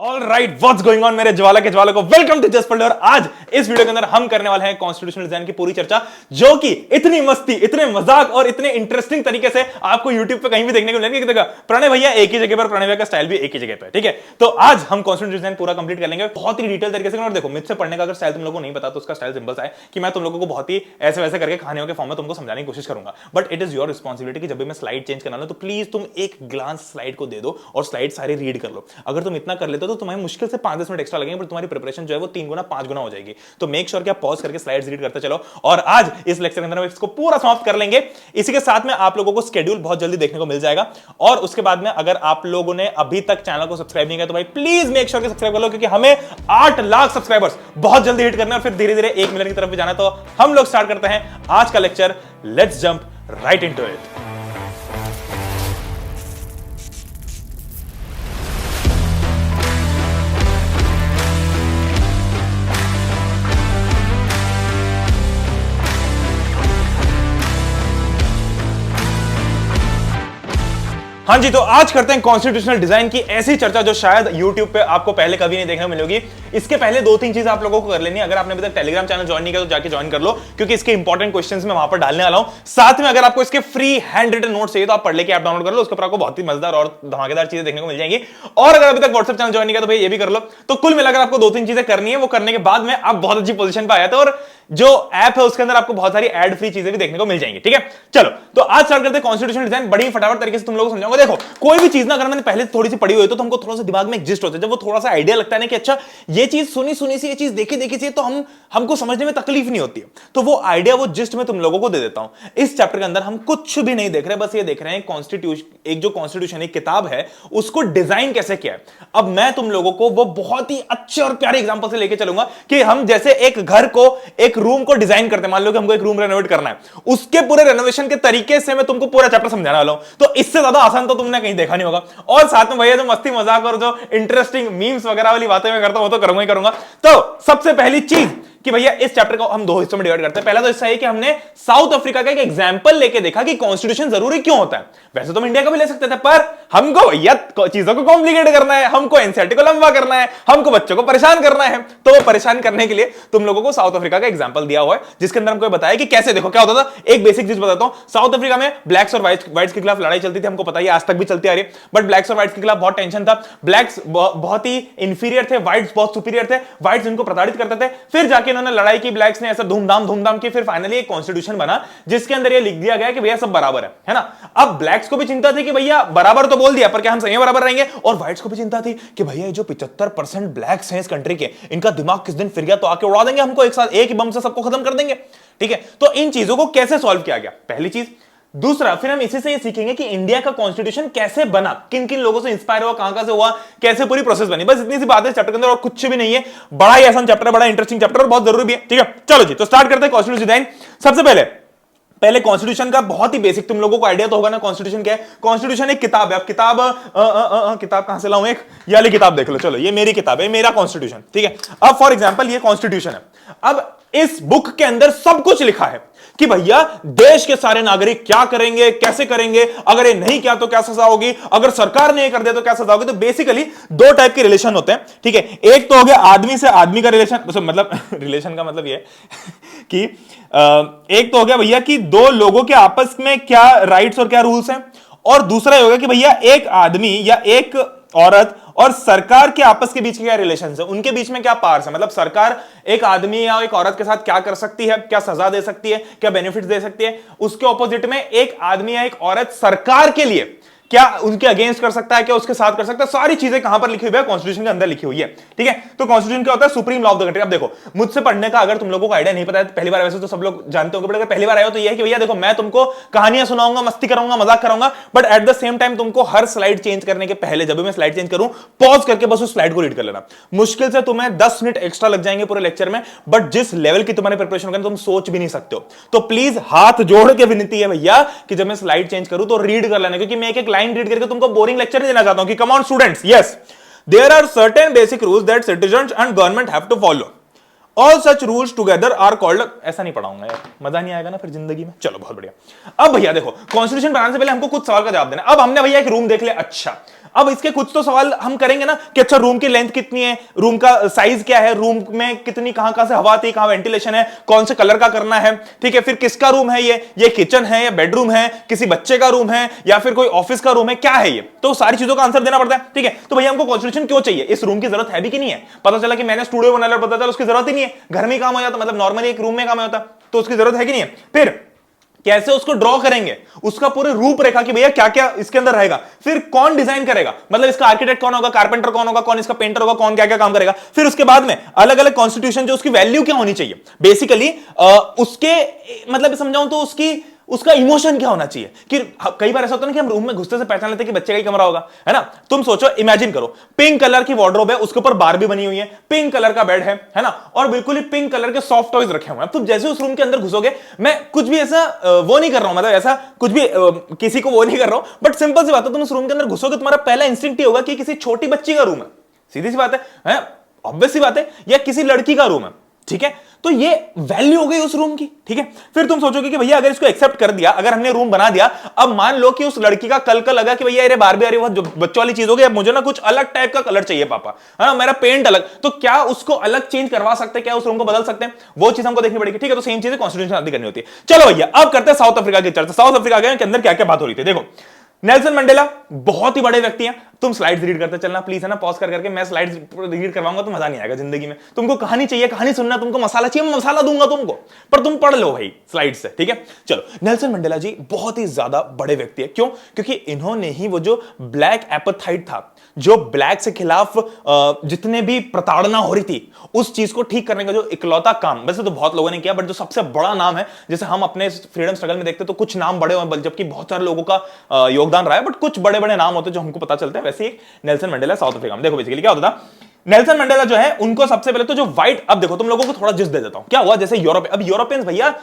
All right, what's going on मेरे ज्वाला के ज्वाला को वेलकम टू जस्ट पढ़। और आज इस वीडियो के अंदर हम करने वाले हैं कॉन्स्टिट्यूशनल डिजाइन की पूरी चर्चा, जो कि इतनी मस्ती, इतने मजाक और इतने इंटरेस्टिंग तरीके से आपको यूट्यूब पे कहीं भी देखने को मिलेंगे। देखा प्रणय भैया एक ही जगह पर, प्रणय भैया का स्टाइल भी एक ही जगह पे, ठीक है। तो आज हम कॉन्स्टिट्यूशनल डिजाइन पूरा कंप्लीट कर लेंगे बहुत ही डिटेल तरीके से। और देखो, मुझसे पढ़ने का अगर स्टाइल तुम लोगों को नहीं पता तो उसका स्टाइल सिंपल सा है कि मैं तुम लोगों को बहुत ही ऐसे वैसे करके खाने के फॉर्म में तुमको समझाने की कोशिश करूंगा। But it is your responsibility कि जब भी मैं स्लाइड चेंज करना तो प्लीज तुम एक ग्लांस स्लाइड को दे दो और स्लाइड सारे रीड कर लो। अगर तुम इतना कर लेते हो तो तुम्हें मुश्किल से 5-10 मिनट एक्स्ट्रा लगेंगे, पर तुम्हारी प्रिपरेशन जो है वो 3 गुना 5 गुना हो जाएगी। तो मेक श्योर कि आप पॉज करके स्लाइड्स रीड करते चलो। और आज इस लेक्चर के अंदर हम इसको पूरा समाप्त कर लेंगे। इसी के साथ में आप लोगों को शेड्यूल बहुत जल्दी देखने को मिल जाएगा। और उसके बाद में अगर आप लोगों ने अभी तक चैनल को सब्सक्राइब नहीं किया तो भाई प्लीज मेक श्योर कि सब्सक्राइब कर लो, क्योंकि हमें 8 लाख सब्सक्राइबर्स बहुत जल्दी हिट करना है और फिर धीरे धीरे 1 मिलियन की तरफ भी जाना है। तो हम लोग स्टार्ट करते हैं आज का lecture. Let's jump right into it. हाँ जी, तो आज करते हैं कॉन्स्टिट्यूशनल डिजाइन की ऐसी चर्चा जो शायद YouTube पे आपको पहले कभी नहीं देखने को मिलेगी। इसके पहले 2-3 चीजें आप लोगों को कर लेनी है। अगर आपने अभी तक टेलीग्राम चैनल ज्वाइन नहीं किया तो जाके ज्वाइन कर लो, क्योंकि इसके इंपॉर्टेंट क्वेश्चंस मैं वहां पर डालने वाला हूं। साथ में अगर आपको इसके फ्री हैंड रिटन नोट्स चाहिए तो आप पढ़ लेके ऐप डाउनलोड कर लो, उसके ऊपर आपको बहुत ही मजेदार और धमाकेदार चीजें देखने को मिल जाएंगी। और अगर अभी तक व्हाट्सएप चैनल ज्वाइन नहीं किया तो भाई ये भी कर लो। तो कुल मिलाकर आपको 2-3 चीजें करनी है। वो करने के बाद में आप बहुत अच्छी पोजीशन पर आए थे और जो ऐप है उसके अंदर आपको बहुत सारी एड फ्री चीजें भी देखने को मिल जाएंगी, ठीक है। चलो, तो आज स्टार्ट करते हैं कॉन्स्टिट्यूशनल डिजाइन। बड़ी फटाफट तरीके से तुम लोगों को समझाऊंगा। देखो, कोई भी चीज ना अगर मैंने पहले थोड़ी सी पढ़ी हुई तो हमको थोड़ा सा दिमाग में एग्जिस्ट होता है। जब वो थोड़ा सा आइडिया लगता है ना कि अच्छा ये चीज सुनी सुनी सी, ये चीज देखी देखी सी, तो हमको समझने में तकलीफ नहीं होती है। तो वो आइडिया, वो जिस्ट में तुम लोगों को दे देता हूं। इस चैप्टर के अंदर हम कुछ भी नहीं देख रहे, बस ये देख रहे हैं कॉन्स्टिट्यूशन, एक जो कॉन्स्टिट्यूशन एक किताब है उसको डिजाइन कैसे किया है। अब मैं तुम लोगों को वो बहुत ही अच्छे और प्यारे एग्जांपल से लेके चलूंगा कि हम जैसे एक घर को, एक रूम को डिजाइन करते हैं। मान लो कि हमको एक रूम रेनोवेट करना है, उसके पूरे रेनोवेशन के तरीके से मैं तुमको पूरा चैप्टर समझाने वाला हूं। तो इससे ज्यादा आसान तो तुमने कहीं देखा नहीं होगा। और साथ में भैया जो मस्ती मजाक और जो इंटरेस्टिंग मीम्स वगैरह वाली बातें मैं करता हूं वो तो करूंगा ही करूंगा। तो सबसे पहली चीज कि भैया इस चैप्टर को हम 2 हिस्सों में डिवाइड करते हैं। पहला तो हिस्सा है कि हमने साउथ अफ्रीका का एक एग्जांपल लेके देखा कि कॉन्स्टिट्यूशन जरूरी क्यों होता है। वैसे तो हम इंडिया का भी ले सकते थे, पर हमको भैया चीजों को कॉम्प्लिकेट करना है, हमको एनसीईआरटी को लंबा करना है, हमको बच्चों को परेशान करना है। तो वो परेशान करने के लिए तुम लोगों को साउथ अफ्रीका का एग्जांपल दिया हुआ है, जिसके अंदर हमको बताया कि कैसे, देखो क्या होता था। एक बेसिक चीज बताता हूं। साउथ अफ्रीका में ब्लैक्स और व्हाइट्स के खिलाफ लड़ाई चलती थी, हमको पता है, आज तक भी चलती आ रही है। बट ब्लैक्स और व्हाइट्स के खिलाफ बहुत टेंशन था। ब्लैक्स बहुत ही इंफीरियर थे, व्हाइट्स बहुत सुपीरियर थे। व्हाइट्स इनको प्रताड़ित करते थे। फिर जाके इन्होंने लड़ाई की, ब्लैक्स ने ऐसा धूमधाम की, फिर फाइनली एक कॉन्स्टिट्यूशन बना जिसके अंदर ये लिख दिया गया कि भैया सब बराबर है ना। अब ब्लैक्स को भी चिंता थी कि भैया बराबर तो बोल दिया, पर क्या हम सही बराबर रहेंगे। और व्हाइट्स को भी चिंता थी कि भैया ये जो 75% ब्लैक्स हैं इस कंट्री के, इनका दिमाग किस दिन फिर गया तो आके उड़ा देंगे हमको, एक साथ एक ही बम से सबको खत्म कर देंगे, ठीक है। तो इन चीजों को कैसे सॉल्व किया गया, पहली चीज। दूसरा, फिर हम इसी से ये सीखेंगे कि इंडिया का कॉन्स्टिट्यूशन कैसे बना, किन किन लोगों से इंस्पायर हुआ, कहां से हुआ, कैसे पूरी प्रोसेस बनी। बस इतनी सी बात है चैप्टर के अंदर, और कुछ भी नहीं है। बड़ा ही आसान चैप्टर है, बड़ा इंटरेस्टिंग चैप्टर और बहुत जरूरी भी है, ठीक है। चलो जी, तो स्टार्ट करते हैं कॉन्स्टिट्यूशन डिजाइन। सबसे पहले कॉन्स्टिट्यूशन का बहुत ही बेसिक तुम लोगों को आइडिया तो होगा ना कॉन्स्टिट्यूशन क्या है। कॉन्स्टिट्यूशन एक किताब है। अब किताब किताब कहां से लाऊं, एक ये वाली किताब देख लो। चलो, ये मेरी किताब है, मेरा कॉन्स्टिट्यूशन, ठीक है। अब फॉर एग्जांपल ये कॉन्स्टिट्यूशन है। अब इस बुक के अंदर सब कुछ लिखा है कि भैया देश के सारे नागरिक क्या करेंगे, कैसे करेंगे, अगर ये नहीं किया तो क्या सजा होगी, अगर सरकार ने ये कर दिया तो क्या सजा होगी। तो बेसिकली 2 टाइप के रिलेशन होते हैं, ठीक है। एक तो हो गया आदमी से आदमी का रिलेशन, मतलब रिलेशन का मतलब ये कि एक तो हो गया भैया कि 2 लोगों के आपस में क्या राइट्स और क्या रूल्स हैं, और दूसरा ये होगा कि भैया एक आदमी या एक औरत और सरकार के आपस के बीच क्या रिलेशन है, उनके बीच में क्या पावर्स है। मतलब सरकार एक आदमी या एक औरत के साथ क्या कर सकती है, क्या सजा दे सकती है, क्या बेनिफिट्स दे सकती है। उसके ऑपोजिट में एक आदमी या एक औरत सरकार के लिए क्या उनके अगेंस्ट कर सकता है, क्या उसके साथ कर सकता है। सारी चीजें कहां पर लिखी हुई है, कॉन्स्टिट्यूशन के अंदर लिखी हुई है, ठीक है। तो कॉन्स्टिट्यूशन क्या होता है, supreme law of the country. अब देखो, मुझसे पढ़ने का अगर तुम लोगों को आइडिया नहीं पता है, पहली बार, वैसे तो सब लोग जानते होंगे, बट अगर पहली बार आए हो तो ये है कि भैया देखो, मैं तुमको कहानियां सुनाऊंगा, मस्ती कराऊंगा, मजाक कराऊंगा, but at the same time तुमको हर स्लाइड चेंज करने के पहले, जब भी मैं स्लाइड चेंज करूं, पॉज करके बस उस स्लाइड को रीड कर लेना। मुश्किल से तुम्हें 10 मिनट एक्स्ट्रा लग जाएंगे पूरे लेक्चर में, बट जिस लेवल की तुम्हारी प्रिपरेशन करनी तुम सोच भी नहीं सकते हो। तो प्लीज हाथ जोड़ के विनती है भैया कि जब मैं स्लाइड चेंज करूं तो रीड कर लेना, क्योंकि मैं एक लाइन रीड करके तुमको बोरिंग लेक्चर नहीं देना चाहता हूं। कि come on students, yes, there are certain basic rules that citizens and government have to follow. All such rules together are called, ऐसा नहीं पढ़ाऊंगा यार, मजा नहीं आएगा ना फिर जिंदगी में। चलो बहुत बढ़िया। अब भैया देखो, कॉन्स्टिट्यूशन बनाने से पहले हमको कुछ सवाल का जवाब देना। अब हमने भैया एक रूम देख लिया, अच्छा अब इसके कुछ तो सवाल हम करेंगे ना कि अच्छा रूम की लेंथ कितनी है, रूम का साइज क्या है, रूम में कितनी कहां से हवा आती है, कहां वेंटिलेशन है, कौन से कलर का करना है, ठीक है, फिर किसका रूम है, ये किचन है या बेडरूम है, किसी बच्चे का रूम है या फिर कोई ऑफिस का रूम है, क्या है ये, तो सारी चीजों का आंसर देना पड़ता है, ठीक है। तो भैया हमको कॉन्स्टिट्यूशन क्यों चाहिए, इस रूम की जरूरत है भी कि नहीं है, पता चला कि मैंने स्टूडियो बना लिया, पता चला उसकी जरूरत ही नहीं है, घर में काम हो जाता, मतलब नॉर्मली एक रूम में काम होता, तो उसकी जरूरत है कि नहीं है। फिर कैसे उसको ड्रॉ करेंगे, उसका पूरे रूपरेखा कि भैया क्या क्या इसके अंदर रहेगा, फिर कौन डिजाइन करेगा, मतलब इसका आर्किटेक्ट कौन होगा, कारपेंटर कौन होगा, कौन इसका पेंटर होगा, कौन क्या क्या काम करेगा, फिर उसके बाद में अलग अलग कॉन्स्टिट्यूशन जो उसकी वैल्यू क्या होनी चाहिए, बेसिकली उसके मतलब समझाऊं तो उसका इमोशन क्या होना चाहिए, कि कई बार ऐसा होता है ना कि हम रूम में घुसते से पहचान लेते हैं कि बच्चे का ही कमरा होगा, है ना। तुम सोचो, इमेजिन करो, पिंक कलर की वार्डरोब है, उसके ऊपर बारबी बनी हुई है, पिंक कलर का बेड है ना, और बिल्कुल ही पिंक कलर के सॉफ्ट टॉयज रखे हुए हैं। तुम जैसे उस रूम के अंदर घुसोगे, मैं कुछ भी ऐसा वो नहीं कर रहा हूं, मतलब ऐसा कुछ भी किसी को वो नहीं कर रहा हूं, बट सिंपल सी बात है, तुम उस रूम के अंदर घुसोगे, तुम्हारा पहला इंस्टिंक्ट होगा कि किसी छोटी बच्ची का रूम है, सीधी सी बात है, ऑब्वियस सी बात है, या किसी लड़की का रूम है, ठीक है। तो ये वैल्यू हो गई उस रूम की, ठीक है। फिर तुम सोचोगे कि भैया अगर इसको एक्सेप्ट कर दिया, अगर हमने रूम बना दिया, अब मान लो कि उस लड़की का कल का लगा कि भैया अरे बारबी आ रही है, बच्चों वाली चीज हो गई, अब मुझे ना कुछ अलग टाइप का कलर चाहिए पापा, है ना, मेरा पेंट अलग, तो क्या उसको अलग चेंज करवा सकते हैं, क्या उस रूम को बदल सकते हैं, वो चीज हमको देखनी पड़ेगी, ठीक है। तो सेम चीज कॉन्स्टिट्यूशन आदि करनी होती है। चलो भैया अब करते हैं साउथ अफ्रीका की चर्चा। साउथ अफ्रीका के अंदर क्या क्या बात हो रही थी, देखो नेल्सन मंडेला बहुत ही बड़े व्यक्ति हैं। तुम स्लाइड्स रीड करते चलना प्लीज, है ना, पॉज करके, मैं स्लाइड्स रीड करवाऊंगा तो मजा नहीं आएगा जिंदगी में। तुमको कहानी चाहिए, कहानी सुनना, तुमको मसाला चाहिए, मैं मसाला दूंगा तुमको, पर तुम पढ़ लो भाई स्लाइड से, ठीक है। चलो, नेल्सन मंडेला जी बहुत ही ज्यादा बड़े व्यक्ति है, क्यों, क्योंकि इन्होंने ही वो जो ब्लैक एपथाइट था, जो ब्लैक से खिलाफ जितने भी प्रताड़ना हो रही थी, उस चीज को ठीक करने का जो इकलौता काम, वैसे तो बहुत लोगों ने किया, बट जो सबसे बड़ा नाम है, जैसे हम अपने फ्रीडम स्ट्रगल में देखते तो कुछ नाम बड़े हुए, जबकि बहुत सारे लोगों का योगदान रहा है, बट कुछ बड़े बड़े नाम होते हैं जो हमको पता चलते हैं। वैसे ही नेल्सन मंडेला साउथ अफ्रीका में, देखो बेसिकली क्या होता था, नेल्सन मंडेला जो है उनको सबसे पहले तो जो व्हाइट, अब देखो तुम लोगों को थोड़ा जिस दे देता हूं, क्या हुआ, जैसे यूरोप, अब यूरोपियंस भैया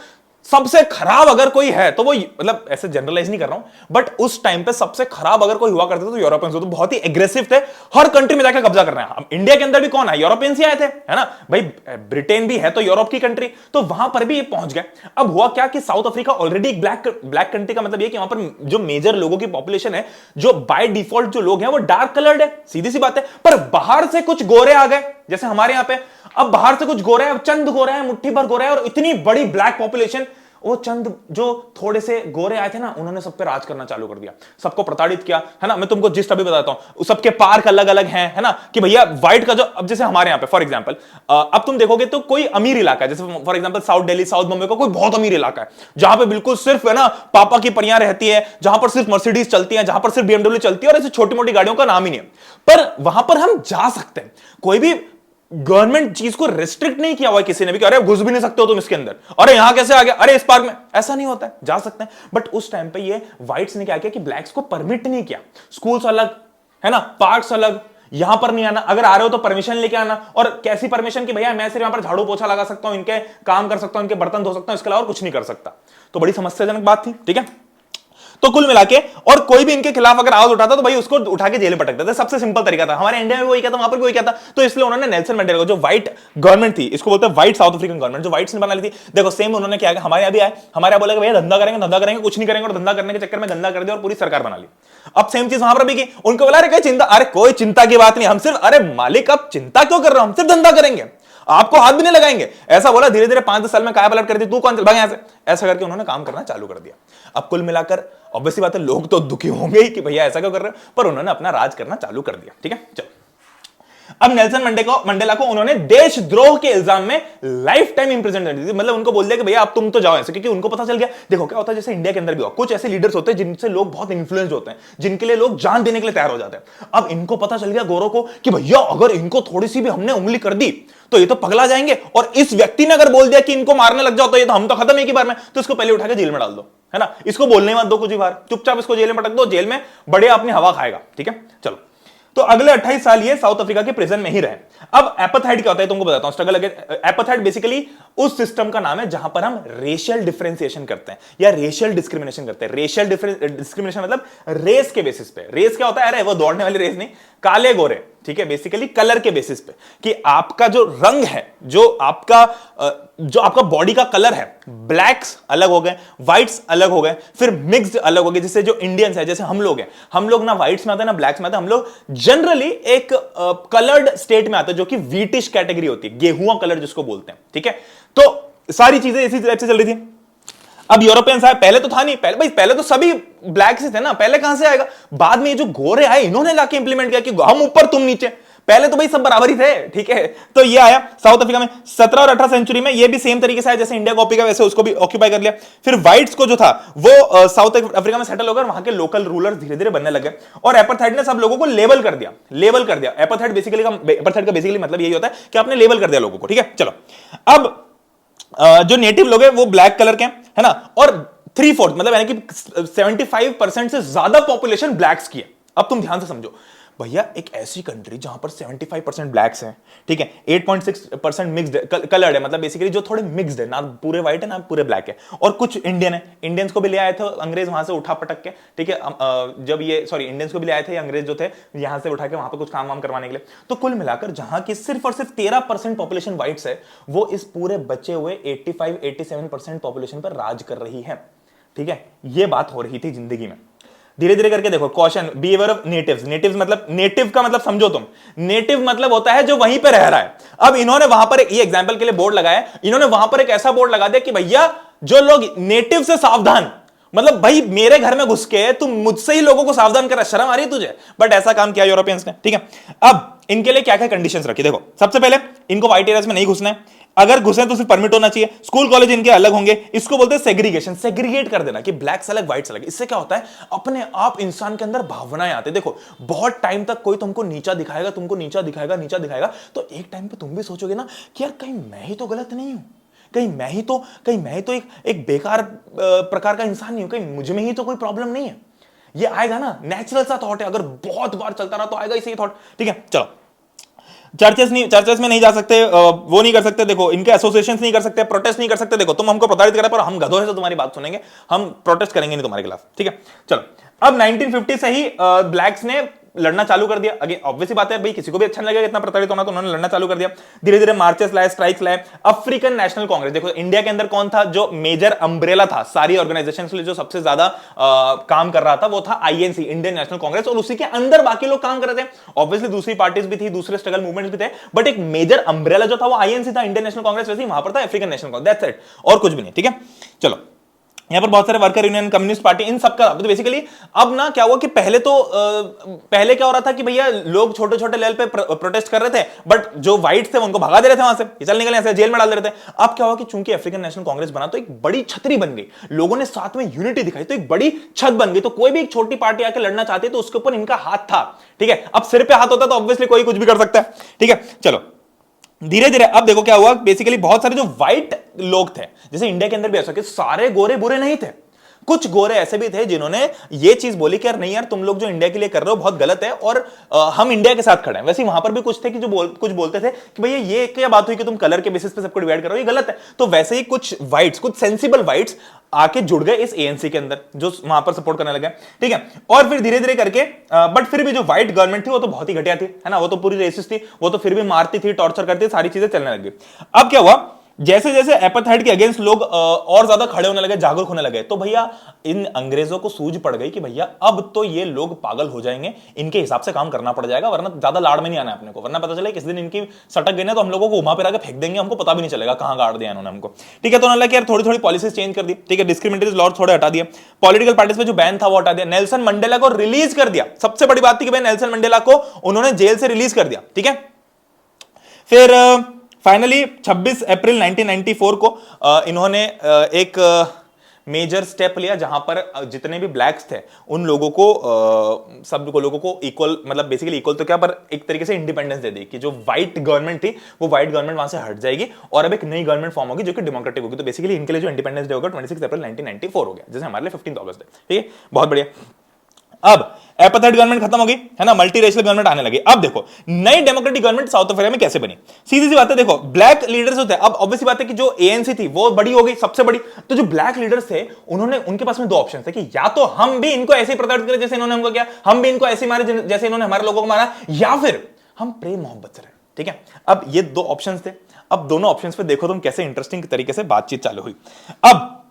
सबसे खराब अगर कोई है तो वो, मतलब ऐसे जनरलाइज नहीं कर रहा हूं, बट उस टाइम पे सबसे खराब अगर कोई हुआ करते थे तो यूरोपियंस, तो बहुत ही एग्रेसिव थे, हर कंट्री में जाकर कब्जा कर रहे हैं। अब इंडिया के अंदर भी कौन है, यूरोपियंस ही आए थे, है ना भाई, ब्रिटेन भी है तो यूरोप की कंट्री, तो वहां पर भी ये पहुंच गए। अब हुआ क्या कि साउथ अफ्रीका ऑलरेडी एक ब्लैक कंट्री का मतलब ये कि वहां पर जो मेजर लोगों की पॉपुलेशन है, जो बाय डिफॉल्ट जो लोग हैं वो डार्क कलर्ड है, सीधी सी बात है, पर बाहर से कुछ गोरे आ गए, जैसे हमारे यहां पे अब बाहर से कुछ गोरे हैं, चंद गोरे हैं, मुट्ठी भर गोरे हैं, और इतनी बड़ी ब्लैक पॉपुलेशन, वो चंद जो थोड़े से गोरे आए थे ना, उन्होंने सब पे राज करना चालू कर दिया, सबको प्रताड़ित किया, है ना। मैं तुमको जिस अभी बताता हूं, सबके पार्क अलग अलग हैं, है ना, कि भैया व्हाइट का जो, अब जैसे हमारे यहाँ पे फॉर एग्जांपल, अब तुम देखोगे तो कोई अमीर इलाका है, जैसे for example south Delhi, south Bombay का कोई बहुत अमीर इलाका है, जहां पे बिल्कुल सिर्फ, है ना, पापा की परियां रहती है, जहां पर सिर्फ मर्सिडीज चलती है, जहां पर सिर्फ BMW चलती है, और ऐसी छोटी मोटी गाड़ियों का नाम ही नहीं है, पर वहां पर हम जा सकते हैं, कोई भी गवर्नमेंट चीज को रिस्ट्रिक्ट नहीं किया हुआ है किसी ने भी, अरे घुस भी नहीं सकते हो तुम इसके अंदर, अरे यहां कैसे आ गया, अरे इस पार्क में, ऐसा नहीं होता है, जा सकते हैं। बट उस टाइम पे ये व्हाइट्स ने क्या किया कि ब्लैक्स को परमिट नहीं किया, स्कूल्स अलग, है ना, पार्क्स अलग, यहां पर नहीं आना, अगर आ रहे हो तो परमिशन लेके आना, और कैसी परमिशन की भैया मैं सिर्फ यहां पर झाड़ू पोछा लगा सकता हूं, इनके काम कर सकता हूं, इनके बर्तन धो सकता हूं, इसके अलावा कुछ नहीं कर सकता। तो बड़ी समस्याजनक बात थी, ठीक है। तो कुल मिला के, और कोई भी इनके खिलाफ अगर आवाज उठाता तो भाई उसको उठा के जेल में पटक देते, सबसे सिंपल तरीका था। हमारे इंडिया में वही क्या था, वहां पर भी वही क्या था, तो इसलिए उन्होंने नेल्सन मंडेला को, जो व्हाइट गवर्नमेंट थी, इसको बोलते हैं व्हाइट साउथ अफ्रीकन गवर्नमेंट, जो व्हाइट्स ने बना ली थी, देखो सेम उन्होंने क्या, हमारे यहाँ भी आए, हमारे यहाँ बोले भैया धंधा करेंगे, कुछ नहीं करेंगे, और धंधा करने के चक्कर में गंदा कर दिया और पूरी सरकार बना ली। अब सेम चीज वहां पर भी की, उनको बोला अरे चिंता, अरे कोई चिंता की बात नहीं, हम सिर्फ, अरे मालिक आप चिंता क्यों कर रहे हो, हम सिर्फ धंधा करेंगे, आपको हाथ भी नहीं लगाएंगे, ऐसा बोला। धीरे धीरे 5-10 साल में काया पलट कर दी, तू कौन चल भाग यहां से, ऐसा करके उन्होंने काम करना चालू कर दिया। अब कुल मिलाकर ऑब्वियसली बात है, लोग तो दुखी होंगे ही कि भैया ऐसा क्यों कर रहे हो, पर उन्होंने अपना राज करना चालू कर दिया, ठीक है। चलो, अब नेल्सन मंडेला को उन्होंने देशद्रोह के इल्जाम में लाइफ टाइम इंप्रिजनमेंट दी, मतलब उनको बोल दिया कि भैया अब तुम तो जाओ ऐसे, क्योंकि उनको पता चल गया, देखो क्या होता है, जैसे इंडिया के अंदर भी हो, कुछ ऐसे लीडर्स होते हैं जिनसे लोग बहुत इन्फ्लुएंस होते हैं, जिनके लिए लोग जान देने के लिए तैयार हो जाते हैं। अब इनको पता चल गया गोरों को कि भैया अगर इनको थोड़ी सी भी हमने उंगली कर दी तो ये तो पगला जाएंगे, और इस व्यक्ति ने अगर बोल दिया कि इनको मारने लग जाओ तो ये तो हम तो खत्म एक ही बार में, तो इसको पहले उठा के जेल में डाल दो, है ना, इसको बोलने मत दो कुछ भी बाहर, चुपचाप इसको जेल में पटक दो, जेल में बढ़िया अपनी हवा खाएगा, ठीक है। चलो, तो अगले 28 साल ये साउथ अफ्रीका के प्रिजन में ही रहे। अब एपथाइड क्या होता है तुमको बताता हूं, स्ट्रगल अगेंस्ट एपथाइड बेसिकली उस सिस्टम का नाम है जहां पर हम रेशियल डिफरेंशिएशन करते हैं या रेशियल डिस्क्रिमिनेशन करते हैं। रेशियल डिस्क्रिमिनेशन मतलब रेस के बेसिस पे। रेस क्या होता है, अरे वो दौड़ने वाली रेस नहीं, काले गोरे, ठीक है, बेसिकली कलर के बेसिस पे कि आपका जो रंग है, जो आपका बॉडी का कलर है, ब्लैक्स अलग हो गए, व्हाइट्स अलग हो गए, फिर मिक्स्ड अलग हो गए। जैसे जो इंडियंस है, जैसे हम लोग हैं, हम लोग ना व्हाइट्स में आते हैं ना ब्लैक्स में आते हैं, हम लोग जनरली एक कलर्ड स्टेट में आते हैं जो कि व्हीटिश कैटेगरी होती है, गेहुआ कलर जिसको बोलते हैं, ठीक है। तो सारी चीजें इसी टाइप से चल रही थी। अब यूरोपियंस आए, पहले तो था नहीं, पहले तो सभी ब्लैक से थे ना, पहले कहां से आएगा? बाद में ये जो गोरे आए इन्होंने लाके इंप्लीमेंट किया कि हम ऊपर तुम नीचे, पहले तो भाई सब बराबर ही थे, ठीक है। तो ये आया साउथ अफ्रीका में 17 और 18 सेंचुरी में, ये भी सेम तरीके से आया जैसे इंडिया कॉपी का, वैसे उसको भी ऑक्यूपाई कर लिया। फिर व्हाइट्स को जो था वो साउथ अफ्रीका में सेटल होकर वहां के लोकल रूलर्स धीरे धीरे बनने लगे, और एपार्थाइड ने सब लोगों को लेबल कर दिया। एपार्थाइड का बेसिकली मतलब यही होता है कि आपने लेबल कर दिया लोगों को, ठीक है। चलो, अब जो नेटिव लोग हैं वो ब्लैक कलर के है ना, और 3/4 मतलब यानी कि 75% से ज्यादा पॉपुलेशन ब्लैक्स की है। अब तुम ध्यान से समझो भैया, एक ऐसी कंट्री जहां पर 75% ब्लैक्स हैं, ठीक है, 8.6% मिक्स्ड कलर्ड है, मतलब बेसिकली जो थोड़े मिक्स्ड है, ना पूरे व्हाइट है ना पूरे ब्लैक है, और कुछ इंडियन है। इंडियंस को भी ले आए थे अंग्रेज वहां से उठा पटक के, ठीक है, जब ये इंडियंस को भी ले आए थे अंग्रेज जो थे यहां से उठा के वहां पर कुछ काम वाम करवाने के लिए। तो कुल मिलाकर जहां की सिर्फ और सिर्फ 13% पॉपुलेशन व्हाइट्स है, वो इस पूरे बचे हुए 85-87% पॉपुलेशन पर राज कर रही है, ठीक है। ये बात हो रही थी जिंदगी में। धीरे धीरे करके देखो, कॉशन बिहेवियर ऑफ नेटिव्स मतलब नेटिव का मतलब समझो तुम, नेटिव मतलब होता है जो वहीं पे रह रहा है। अब इन्होंने वहां पर ये एग्जांपल के लिए बोर्ड लगाया, इन्होंने वहां पर एक ऐसा बोर्ड लगा दिया कि भैया जो लोग नेटिव से सावधान, मतलब भाई मेरे घर में घुस के तुम मुझसे ही लोगों को सावधान कर रहा है, शर्म आ रही है तुझे? बट ऐसा काम किया यूरोपियंस ने, ठीक है। अब इनके लिए क्या क्या कंडीशंस रखी, देखो, सबसे पहले इनको व्हाइट एरियाज में नहीं घुसना है, अगर घुसे तो सिर्फ परमिट होना चाहिए, स्कूल कॉलेज इनके अलग होंगे, इसको बोलते हैं सेग्रीगेशन, सेग्रीगेट कर देना कि ब्लैक्स अलग व्हाइट्स अलग। इससे क्या होता है, अपने आप इंसान के अंदर भावनाएं आती है। देखो, बहुत टाइम तक कोई तुमको नीचा दिखाएगा, नीचा दिखाएगा, तो एक टाइम पे तुम भी सोचोगे ना कि यार कहीं मैं ही तो गलत नहीं हूं, कहीं मैं ही तो एक बेकार प्रकार का इंसान नहीं हूं, कहीं मुझ में ही तो कोई प्रॉब्लम नहीं है। ये आएगा ना, नेचुरल सा थॉट है, अगर बहुत बार चलता रहा तो आएगा इसी थॉट, ठीक है। चलो, चर्चेस में नहीं जा सकते, वो नहीं कर सकते, देखो इनके एसोसिएशंस नहीं कर सकते, प्रोटेस्ट नहीं कर सकते। देखो, तुम हमको प्रताड़ित करा पर हम गधों हैं तो तुम्हारी बात सुनेंगे, हम प्रोटेस्ट करेंगे नहीं तुम्हारे खिलाफ, ठीक है। चलो, अब 1950 से ही ब्लैक्स ने लड़ना चालू कर दिया। अगेन ऑब्वियस बात है भाई, किसी को भी अच्छा नहीं लगेगा इतना प्रताड़ित होना, तो उन्होंने लड़ना चालू कर दिया। धीरे धीरे मार्चेस लाए, स्ट्राइक्स लाए। अफ्रीकन नेशनल कांग्रेस, देखो इंडिया के अंदर कौन था जो मेजर अम्ब्रेला था सारी ऑर्गेनाइजेशन के लिए, जो सबसे ज्यादा काम कर रहा था, वो था आईएनसी, इंडियन नेशनल कांग्रेस, और उसी के अंदर बाकी लोग काम कर रहे थे। ऑब्वियसली दूसरी पार्टीज भी थी, दूसरे स्ट्रगल मूवमेंट्स भी थे, बट एक मेजर अम्ब्रेला जो था वो आईएनसी था, इंडियन नेशनल कांग्रेस, वैसे ही वहां पर था African national Congress, that's it, और कुछ भी नहीं, ठीक है। चलो, यहां पर बहुत सारे वर्कर यूनियन, कम्युनिस्ट पार्टी, इन सबका तो बेसिकली अब ना क्या हुआ कि पहले क्या हो रहा था कि भैया लोग छोटे छोटे लेवल पे प्रोटेस्ट कर रहे थे, बट जो व्हाइट थे उनको भगा दे रहे थे वहां से, चल निकले ऐसे जेल में डाल दे रहे थे। अब क्या हुआ कि चूंकि अफ्रीकन नेशनल कांग्रेस बना तो एक बड़ी छतरी बन गई, लोगों ने साथ में यूनिटी दिखाई, तो एक बड़ी छत बन गई। तो कोई भी एक छोटी पार्टी आके लड़ना चाहती है तो उसके ऊपर इनका हाथ था, ठीक है। अब सिर पे हाथ होता तो ऑब्वियसली कोई कुछ भी कर सकता है, ठीक है। चलो, धीरे धीरे अब देखो क्या हुआ, बेसिकली बहुत सारे जो व्हाइट लोग थे, जैसे इंडिया के अंदर भी ऐसा कि सारे गोरे बुरे नहीं थे, कुछ गोरे ऐसे भी थे जिन्होंने ये चीज बोली कि यार नहीं यार, तुम लोग जो इंडिया के लिए कर रहे हो बहुत गलत है, और हम इंडिया के साथ खड़े हैं। वैसे वहां पर भी कुछ थे कि जो कुछ बोलते थे कि भैया ये क्या बात हुई कि तुम कलर के बेसिस पे सबको डिवाइड कर रहे हो, ये गलत है। तो वैसे ही कुछ व्हाइट्स, कुछ सेंसिबल व्हाइट्स आके जुड़ गए इस एएनसी के अंदर, जो वहां पर सपोर्ट करने लगे, ठीक है। और फिर धीरे धीरे करके बट फिर भी जो व्हाइट गवर्नमेंट थी वो तो बहुत ही घटिया थी, है ना, वो तो पूरी रेसिस्ट थी, वो तो फिर भी मारती थी, टॉर्चर करती थी, सारी चीजें चलने लगी। अब क्या हुआ, जैसे जैसे एपार्थाइड के अगेंस्ट लोग और ज्यादा खड़े होने लगे, जागरूक होने लगे, तो भैया इन अंग्रेजों को सूझ पड़ गई कि भैया अब तो ये लोग पागल हो जाएंगे, इनके हिसाब से काम करना पड़ जाएगा, वरना ज्यादा लाड़ में नहीं आना है अपने को, वरना पता चले किस दिन इनकी सटक गई ना तो हम लोगों को घुमा फिरा के फेंक देंगे, हमको पता भी नहीं चलेगा कहां गाड़ दिया इन्होंने हमको, ठीक है। तो उन्होंने यार थोड़ी थोड़ी पॉलिसीज चेंज कर दी, ठीक है, डिस्क्रिमिनेटरी लॉ थोड़े हटा दिए, पॉलिटिकल पार्टीज पे जो बैन था वो हटा दिया, नेल्सन मंडेला को रिलीज कर दिया। सबसे बड़ी बात थी कि भाई नेल्सन मंडेला को उन्होंने जेल से रिलीज कर दिया, ठीक है। फिर फाइनली 26 अप्रैल 1994 को इन्होंने एक मेजर स्टेप लिया, जहां पर जितने भी ब्लैक्स थे उन लोगों को सब लोगों को इक्वल, मतलब बेसिकली इक्वल तो क्या, पर एक तरीके से इंडिपेंडेंस दे दी कि जो व्हाइट गवर्नमेंट थी वो व्हाइट गवर्नमेंट वहां से हट जाएगी और अब एक नई गवर्नमेंट फॉर्म होगी जो कि डेमोक्रेटिक होगी। तो बेसिकली इनके लिए जो इंडिपेंडेंस डे होगा 26 अप्रैल 1994 हो गया, जैसे हमारे लिए 15 अगस्त है, ठीक है, बहुत बढ़िया। अब एपाथाइड गवर्नमेंट खत्म हो गई है ना, मल्टी रेशियल गवर्नमेंट आने लगी। अब देखो नई डेमोक्रेटिक गवर्नमेंट साउथ अफ्रीका में कैसे बनी। सीधी सी बात है, देखो ब्लैक लीडर्स होते हैं। अब ऑब्वियस बात है कि जो एएनसी थी वो बड़ी हो गई, सबसे बड़ी। तो जो ब्लैक लीडर्स थे उन्होंने, उनके पास में दो ऑप्शन थे कि या तो हम भी इनको ऐसे ही प्रताड़ित करें जैसे इन्होंने हमको किया, हम भी इनको ऐसे मारे जैसे इन्होंने हमारे लोगों को मारा, या फिर हम प्रेम मोहब्बत से रहे। ठीक है, अब ये दो ऑप्शंस थे। अब दोनों ऑप्शंस पे देखो तुम कैसे इंटरेस्टिंग तरीके से बातचीत चालू हुई। अब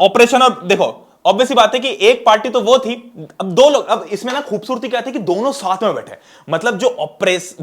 ऑपरेशन, और देखो ऑब्वियस बात है कि एक पार्टी तो वो थी, अब दो लोग, अब इसमें ना खूबसूरती क्या थी कि दोनों साथ में बैठे, मतलब जो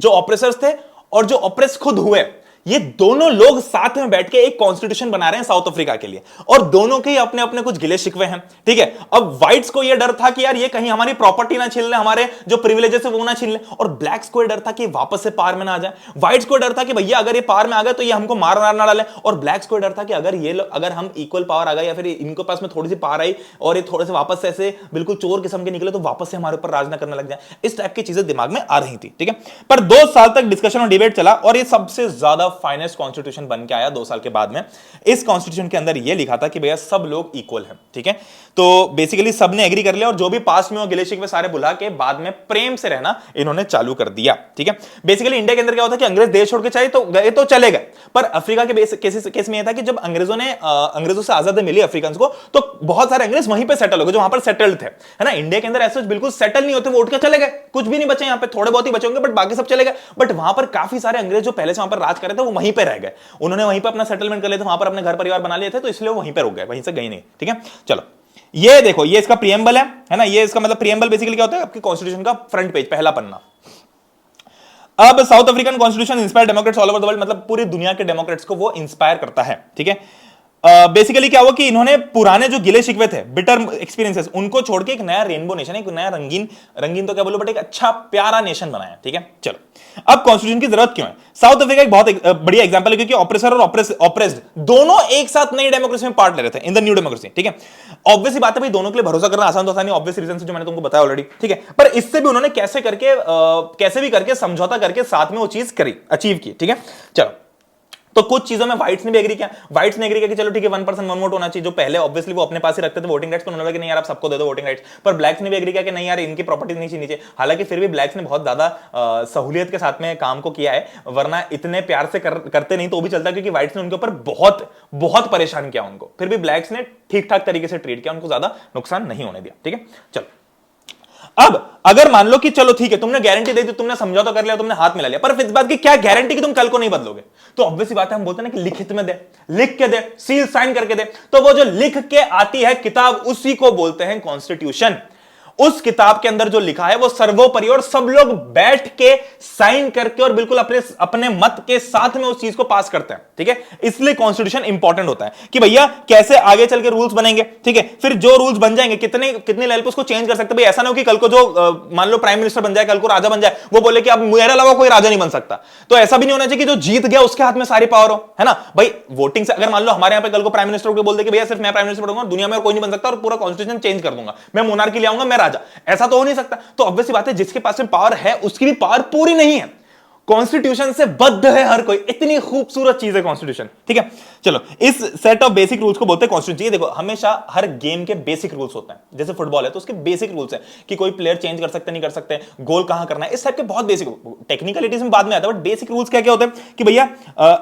ऑपरेसर्स थे और जो ऑपरेस खुद हुए, ये दोनों लोग साथ में बैठ के एक कॉन्स्टिट्यूशन बना रहे हैं साउथ अफ्रीका के लिए, और दोनों के ही अपने अपने कुछ गिले शिकवे हैं। ठीक है, अब व्हाइट्स को यह डर था कि यार ये कहीं हमारी प्रॉपर्टी ना छीन ले, हमारे जो प्रिविलेजेस है वो ना छीन ले, और ब्लैक्स को यह डर था कि वापस से पार में ना आ जाए। व्हाइट्स को डर था कि भैया अगर ये पार में आ गए तो ये हमको मार ना डाले, और ब्लैक्स को डर था कि अगर हम इक्वल पावर आ गए या फिर इनके पास में थोड़ी सी पावर आई और ये थोड़े से वापस से ऐसे बिल्कुल चोर किस्म के निकले तो वापस से हमारे ऊपर राज ना करने लग जाए। इस टाइप की चीजें दिमाग में आ रही थी। ठीक है, पर 2 साल तक डिस्कशन और डिबेट चला, और ये सबसे ज्यादा फाइनेस्ट कॉन्स्टिट्यूशन बन के आया 2 साल के बाद में। इस कॉन्स्टिट्यूशन के अंदर यह लिखा था कि भैया सब लोग इक्वल हैं। ठीक है, तो बेसिकली सबने एग्री कर लिया, और जो भी पास्ट में वो गिले शिकवे सारे भुला के बाद में प्रेम से रहना इन्होंने चालू कर दिया। ठीक है, बेसिकली इंडिया के अंदर क्या होता है कि अंग्रेज देश छोड़ के चाहे तो गए तो चले गए, पर अफ्रीका के केस में यह था कि जब अंग्रेजों से आजादी मिली अफ्रीकन को, तो बहुत सारे अंग्रेज वहीं पे सेटल हो गए जो वहां पर सेटल्ड थे, है ना। इंडिया के अंदर ऐसे बिल्कुल सेटल नहीं होते, वो उठ के चले गए, कुछ भी नहीं बचे यहाँ पे, थोड़े बहुत ही बचे होंगे बट बाकी सब चले गए। बट वहां पर काफी सारे अंग्रेज जो पहले से वहां पर राज कर रहे थे वो वहीं पे रह गए, उन्होंने वहीं पे अपना सेटलमेंट कर लिया था, वहां पर अपने घर परिवार बना लिए थे, तो इसलिए वो वहीं पे रुक गए, वहीं से गए नहीं। ठीक है, चलो ये देखो, ये इसका प्रीएम्बल है ना, ये इसका मतलब प्रीएम्बल बेसिकली क्या होता है, आपके कॉन्स्टिट्यूशन का फ्रंट पेज, पहला पन्ना। अब south African constitution inspire Democrats all over the world, मतलब पूरी दुनिया के डेमोक्रेट्स को वो इंस्पायर करता है। ठीक है, बेसिकली क्या हुआ कि इन्होंने पुराने जो गिले शिकवे थे, बिटर एक्सपीरियंसेस, उनको छोड़ के एक नया रेनबो नेशन, एक नया रंगीन तो क्या बोलो बट एक अच्छा प्यारा नेशन बनाया। ठीक है, चलो अब कॉन्स्टिट्यूशन की जरूरत क्यों है। साउथ अफ्रीका एक बहुत बढ़िया एग्जांपल है, क्योंकि ऑपरेसर और ऑपरेस्ड दोनों एक साथ नई डेमोक्रेसी में पार्ट ले रहे थे इन द न्यू डेमोक्रेसी। ठीक है, ऑब्वियस बात है भाई, दोनों के लिए भरोसा करना आसान तो था नहीं, ऑब्वियस रीजन से जो मैंने तुमको बताया ऑलरेडी। ठीक है, पर इससे भी उन्होंने कैसे भी करके समझौता करके साथ में वो चीज करी, अचीव की। ठीक है, चलो तो कुछ चीजों में व्हाइट्स ने भी एग्री किया, व्हाइट्स ने एग्री किया कि चलो ठीक है 1% 1 वोट होना चाहिए, जो पहले ऑब्वियसली वो अपने पास ही रखते थे वोटिंग राइट्स, तो उन्होंने कि नहीं यार आप सबको दे दो वोटिंग राइट्स। पर ब्लैक्स ने भी एग्री किया कि नहीं यार इनकी प्रॉपर्टी नहीं छीननी चाहिए। हालांकि फिर भी ब्लैक्स ने बहुत ज्यादा सहूलियत के साथ में काम को किया है, वरना इतने प्यार से करते नहीं तो भी चलता, क्योंकि व्हाइट्स ने उनके ऊपर बहुत बहुत परेशान किया उनको, फिर भी ब्लैक्स ने ठीक ठाक तरीके से ट्रीट किया, उनको ज्यादा नुकसान नहीं होने दिया। ठीक है, चलो अब अगर मान लो कि चलो ठीक है तुमने गारंटी दे दी, तुमने समझौता कर लिया, तुमने हाथ मिला लिया, पर इस बात की क्या गारंटी कि तुम कल को नहीं बदलोगे। तो ऑब्वियस बात है, हम बोलते हैं ना कि लिखित में दे, लिख के दे, सील साइन करके दे, तो वो जो लिख के आती है किताब उसी को बोलते हैं कॉन्स्टिट्यूशन। उस किताब के अंदर जो लिखा है वो सर्वोपरि, और सब लोग बैठ के साइन करके और बिल्कुल अपने मत के साथ में उस चीज को पास करते हैं। ठीक है, इसलिए कॉन्स्टिट्यूशन इंपॉर्टेंट होता है कि भैया कैसे आगे चल के रूल्स बनेंगे। ठीक है, फिर जो रूल्स बन जाएंगे कितने लेवल पे उसको चेंज कर सकते हैं। भाई ऐसा ना हो कि कल को जो मान लो प्राइम मिनिस्टर बन जाए, कल को राजा बन जाए, वो बोले कि अब मेरे अलावा कोई राजा नहीं बन सकता। तो ऐसा भी नहीं होना चाहिए कि जो जीत गया उसके हाथ में सारी पावर हो, है ना भाई। वोटिंग से अगर मान लो हमारे यहाँ पे कल को प्राइम मिनिस्टर को बोल दे कि भैया सिर्फ मैं प्राइम मिनिस्टर बनूंगा, दुनिया में और कोई नहीं बन सकता, और पूरा कॉन्स्टिट्यूशन चेंज कर दूंगा, मैं मोनार्की ले आऊंगा, मैं राजा, ऐसा तो हो नहीं सकता। तो ऑब्वियस बात है जिसके पास में पावर है उसकी भी पावर पूरी नहीं है, कॉन्स्टिट्यूशन से बद्ध है हर कोई। इतनी खूबसूरत चीज है कॉन्स्टिट्यूशन। ठीक है, चलो इस सेट ऑफ बेसिक रूल्स को बोलते हैं कॉन्स्टिट्यूशन। देखो हमेशा हर गेम के बेसिक रूल्स होते हैं, जैसे फुटबॉल है तो उसके बेसिक रूल्स है कि कोई प्लेयर चेंज कर सकते नहीं कर सकते, गोल कहां करना है, इस टाइप के बहुत बेसिक, टेक्निकलिटीज में बाद में आता है, बट बेसिक रूल्स क्या क्या होते हैं कि भैया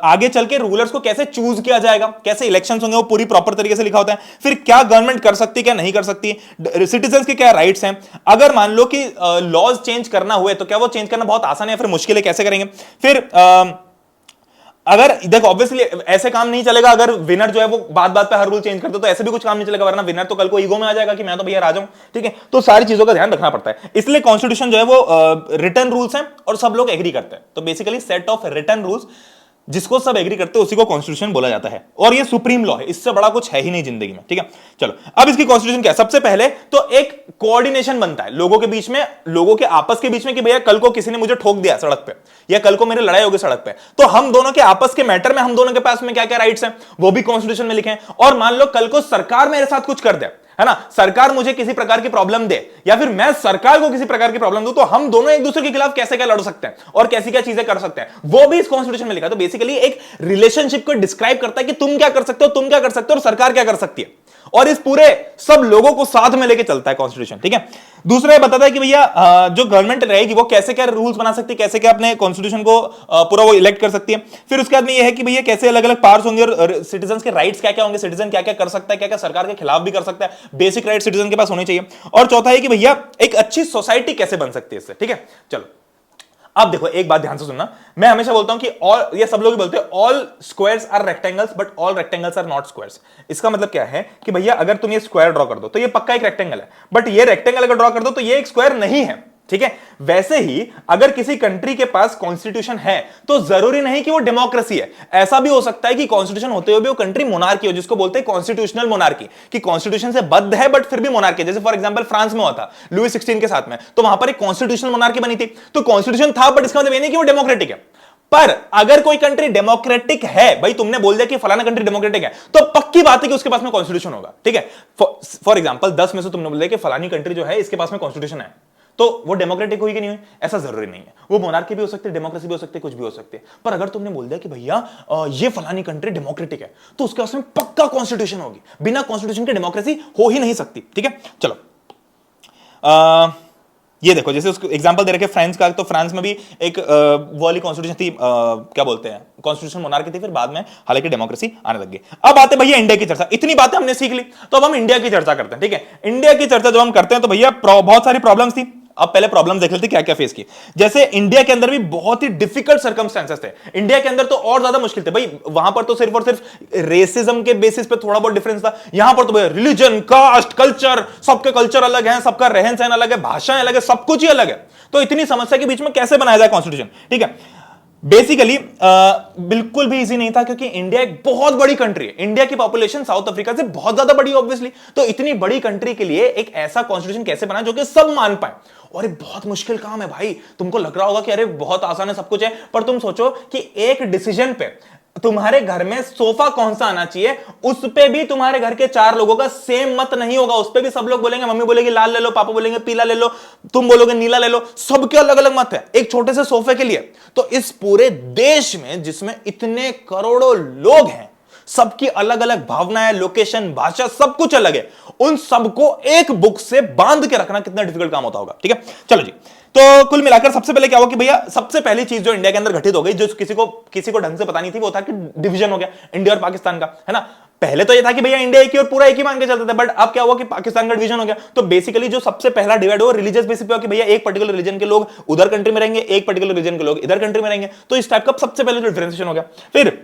आगे चल के रूलर्स को कैसे चूज किया जाएगा, कैसे इलेक्शन होंगे, वो पूरी प्रॉपर तरीके से लिखा होता है। फिर क्या गवर्नमेंट कर सकती है क्या नहीं कर सकती, सिटीजन के क्या राइट्स हैं, अगर मान लो कि लॉज चेंज करना हुए तो क्या वो चेंज करना बहुत आसान है, फिर मुश्किल है, कैसे करेंगे। फिर अगर देखो ऑब्वियसली ऐसे काम नहीं चलेगा, अगर विनर जो है वो बात बात पे हर रूल चेंज करते तो ऐसे भी कुछ काम नहीं चलेगा, वरना विनर तो कल को ईगो में आ जाएगा कि मैं तो भैया राजा हूं। ठीक है, तो सारी चीजों का ध्यान रखना पड़ता है, इसलिए कॉन्स्टिट्यूशन जो है वो रिटन रूल्स हैं और सब लोग एग्री करते हैं। तो basically set of written rules जिसको सब एग्री करते हैं उसी को कॉन्स्टिट्यूशन बोला जाता है, और ये सुप्रीम लॉ है, इससे बड़ा कुछ है ही नहीं जिंदगी में। ठीक है, चलो अब इसकी कॉन्स्टिट्यूशन क्या है। सबसे पहले तो एक कोऑर्डिनेशन बनता है लोगों के बीच में, लोगों के आपस के बीच में, कि भैया कल को किसी ने मुझे ठोक दिया सड़क पे, या कल को मेरी लड़ाई होगी सड़क पे, तो हम दोनों के आपस के मैटर में हम दोनों के पास में क्या क्या राइट्स हैं वो भी कॉन्स्टिट्यूशन में लिखे हैं। और मान लो कल को सरकार मेरे साथ कुछ कर दे, है ना, सरकार मुझे किसी प्रकार की प्रॉब्लम दे या फिर मैं सरकार को किसी प्रकार की प्रॉब्लम दूं, तो हम दोनों एक दूसरे के खिलाफ कैसे क्या लड़ सकते हैं और कैसी क्या चीजें कर सकते हैं, वो भी इस कॉन्स्टिट्यूशन में लिखा है। तो बेसिकली एक रिलेशनशिप को डिस्क्राइब करता है कि तुम क्या कर सकते हो, तुम क्या कर सकते हो और सरकार क्या कर सकती है। और इस पूरे सब लोगों को साथ में लेके चलता है कॉन्स्टिट्यूशन, ठीक है। दूसरा ये बताता है कि भैया जो गवर्नमेंट रहेगी वो कैसे क्या रूल्स बना सकती है, कैसे क्या अपने कॉन्स्टिट्यूशन को पूरा वो इलेक्ट कर सकती है। फिर उसके बाद में ये है कि भैया कैसे अलग अलग पावर्स होंगे और सिटीजन के राइट्स क्या क्या होंगे, सिटीजन क्या क्या कर सकता है, क्या क्या सरकार के खिलाफ भी कर सकता है, बेसिक राइट सिटीजन के पास होने चाहिए। और चौथा है कि भैया एक अच्छी सोसाइटी कैसे बन सकती है इससे, ठीक है। चलो अब देखो एक बात ध्यान से सुनना, मैं हमेशा बोलता हूं कि ऑल, ये सब लोग बोलते हैं all squares are rectangles but all rectangles are not squares. इसका मतलब क्या है कि भैया अगर तुम ये स्क्वायर ड्रॉ कर दो तो ये पक्का एक रेक्टेंगल है, बट ये रेक्टेंगल अगर ड्रॉ कर दो तो ये एक स्क्वायर नहीं है, ठीक है। वैसे ही अगर किसी कंट्री के पास कॉन्स्टिट्यूशन है तो जरूरी नहीं कि वो डेमोक्रेसी है। ऐसा भी हो सकता है कि कॉन्स्टिट्यूशन होते हुए भी वो कंट्री मोनार्की हो, जिसको बोलते हैं कॉन्स्टिट्यूशनल मोनार्की, कि कॉन्स्टिट्यूशन से बद्ध है बट फिर भी मोनार्की। जैसे फॉर एग्जांपल फ्रांस में हुआ था लुई 16 के साथ में, तो वहां पर एक कॉन्स्टिट्यूशनल मोनार्की बनी थी, तो कॉन्स्टिट्यूशन था बट इसका मतलब ये नहीं कि वो डेमोक्रेटिक है। पर अगर कोई कंट्री डेमोक्रेटिक है, भाई तुमने बोल दिया कि फलाना कंट्री डेमोक्रेटिक है, तो पक्की बात है कि उसके पास में कॉन्स्टिट्यूशन होगा, ठीक है। फॉर एग्जांपल 10 में से तुमने बोल दिया कि फलानी कंट्री जो है इसके पास में कॉन्स्टिट्यूशन है, तो वो डेमोक्रेटिक हुई कि नहीं हुई? ऐसा जरूरी नहीं है, वो मोनार्की भी हो सकती है, डेमोक्रेसी भी हो सकती है, कुछ भी हो सकती है। पर अगर तुमने बोल दिया कि भैया ये फलानी कंट्री डेमोक्रेटिक है, तो उसके पास में पक्का कॉन्स्टिट्यूशन होगी, बिना कॉन्स्टिट्यूशन के डेमोक्रेसी हो ही नहीं सकती, ठीक है। चलो ये देखो, जैसे उसको एग्जांपल दे रखे फ्रांस का, तो फ्रांस में भी एक वो वाली कॉन्स्टिट्यूशन थी, क्या बोलते हैं, कॉन्स्टिट्यूशन मोनार्की थी, फिर बाद में हालांकि डेमोक्रेसी आने लग गई। अब आते भैया इंडिया की चर्चा, इतनी बातें हमने सीख ली, तो अब हम इंडिया की चर्चा करते हैं, ठीक है। इंडिया की चर्चा जब हम करते हैं तो भैया बहुत सारी प्रॉब्लम्स थी। अब पहले प्रॉब्लम देख लेते क्या क्या फेस की। जैसे इंडिया के अंदर भी बहुत ही डिफिकल्ट सर्कमस्टेंसेस थे, इंडिया के अंदर तो और ज्यादा मुश्किल थे भाई। वहां पर तो सिर्फ और सिर्फ रेसिज्म के बेसिस पे थोड़ा बहुत डिफरेंस था, यहां पर तो भाई रिलीजन, कास्ट, कल्चर, सबके कल्चर अलग हैं, सबका रहन सहन अलग है, भाषाएं अलग है, सब कुछ ही अलग है। तो इतनी समस्या के बीच में कैसे बनाया जाए कॉन्स्टिट्यूशन, ठीक है। बेसिकली बिल्कुल भी इजी नहीं था, क्योंकि इंडिया एक बहुत बड़ी कंट्री है, इंडिया की पॉपुलेशन साउथ अफ्रीका से बहुत ज्यादा बड़ी ऑब्वियसली। तो इतनी बड़ी कंट्री के लिए एक ऐसा कॉन्स्टिट्यूशन कैसे बना जो कि सब मान पाए, और एक बहुत मुश्किल काम है भाई। तुमको लग रहा होगा कि अरे बहुत आसान है, सब कुछ है, पर तुम सोचो कि एक डिसीजन पे तुम्हारे घर में सोफा कौन सा आना चाहिए, उस पे भी तुम्हारे घर के 4 लोगों का सेम मत नहीं होगा। उस पे भी सब लोग बोलेंगे, मम्मी बोलेगी लाल ले लो, पापा बोलेंगे पीला ले लो, तुम बोलोगे नीला ले लो, सबके अलग अलग मत है एक छोटे से सोफे के लिए। तो इस पूरे देश में जिसमें इतने करोड़ों लोग हैं, सबकी अलग अलग भावनाएं, लोकेशन, भाषा, सब कुछ अलग है, उन सबको एक बुक से बांध के रखना कितना डिफिकल्ट काम होता होगा, ठीक है। चलो जी, तो कुल मिलाकर सबसे पहले क्या हुआ कि भैया सबसे पहली चीज जो इंडिया के अंदर घटित हो गई, जो किसी को ढंग से पता नहीं थी, वो था कि डिवीजन हो गया इंडिया और पाकिस्तान का, है ना। पहले तो ये था कि भैया इंडिया एक ही और पूरा एक ही मान के चलते थे, बट अब क्या हुआ कि पाकिस्तान का डिवीजन हो गया। तो बेसिकली जो सबसे पहला डिवाइड हुआ रिलीजियस बेसिस पे, कि भैया एक पर्टिकुलर रिलीजन के लोग उधर कंट्री में रहेंगे, एक पर्टिकुलर रिलीजन के लोग इधर कंट्री में रहेंगे। तो इस टाइप का सबसे पहले जो डिफरेंशिएशन हो गया। फिर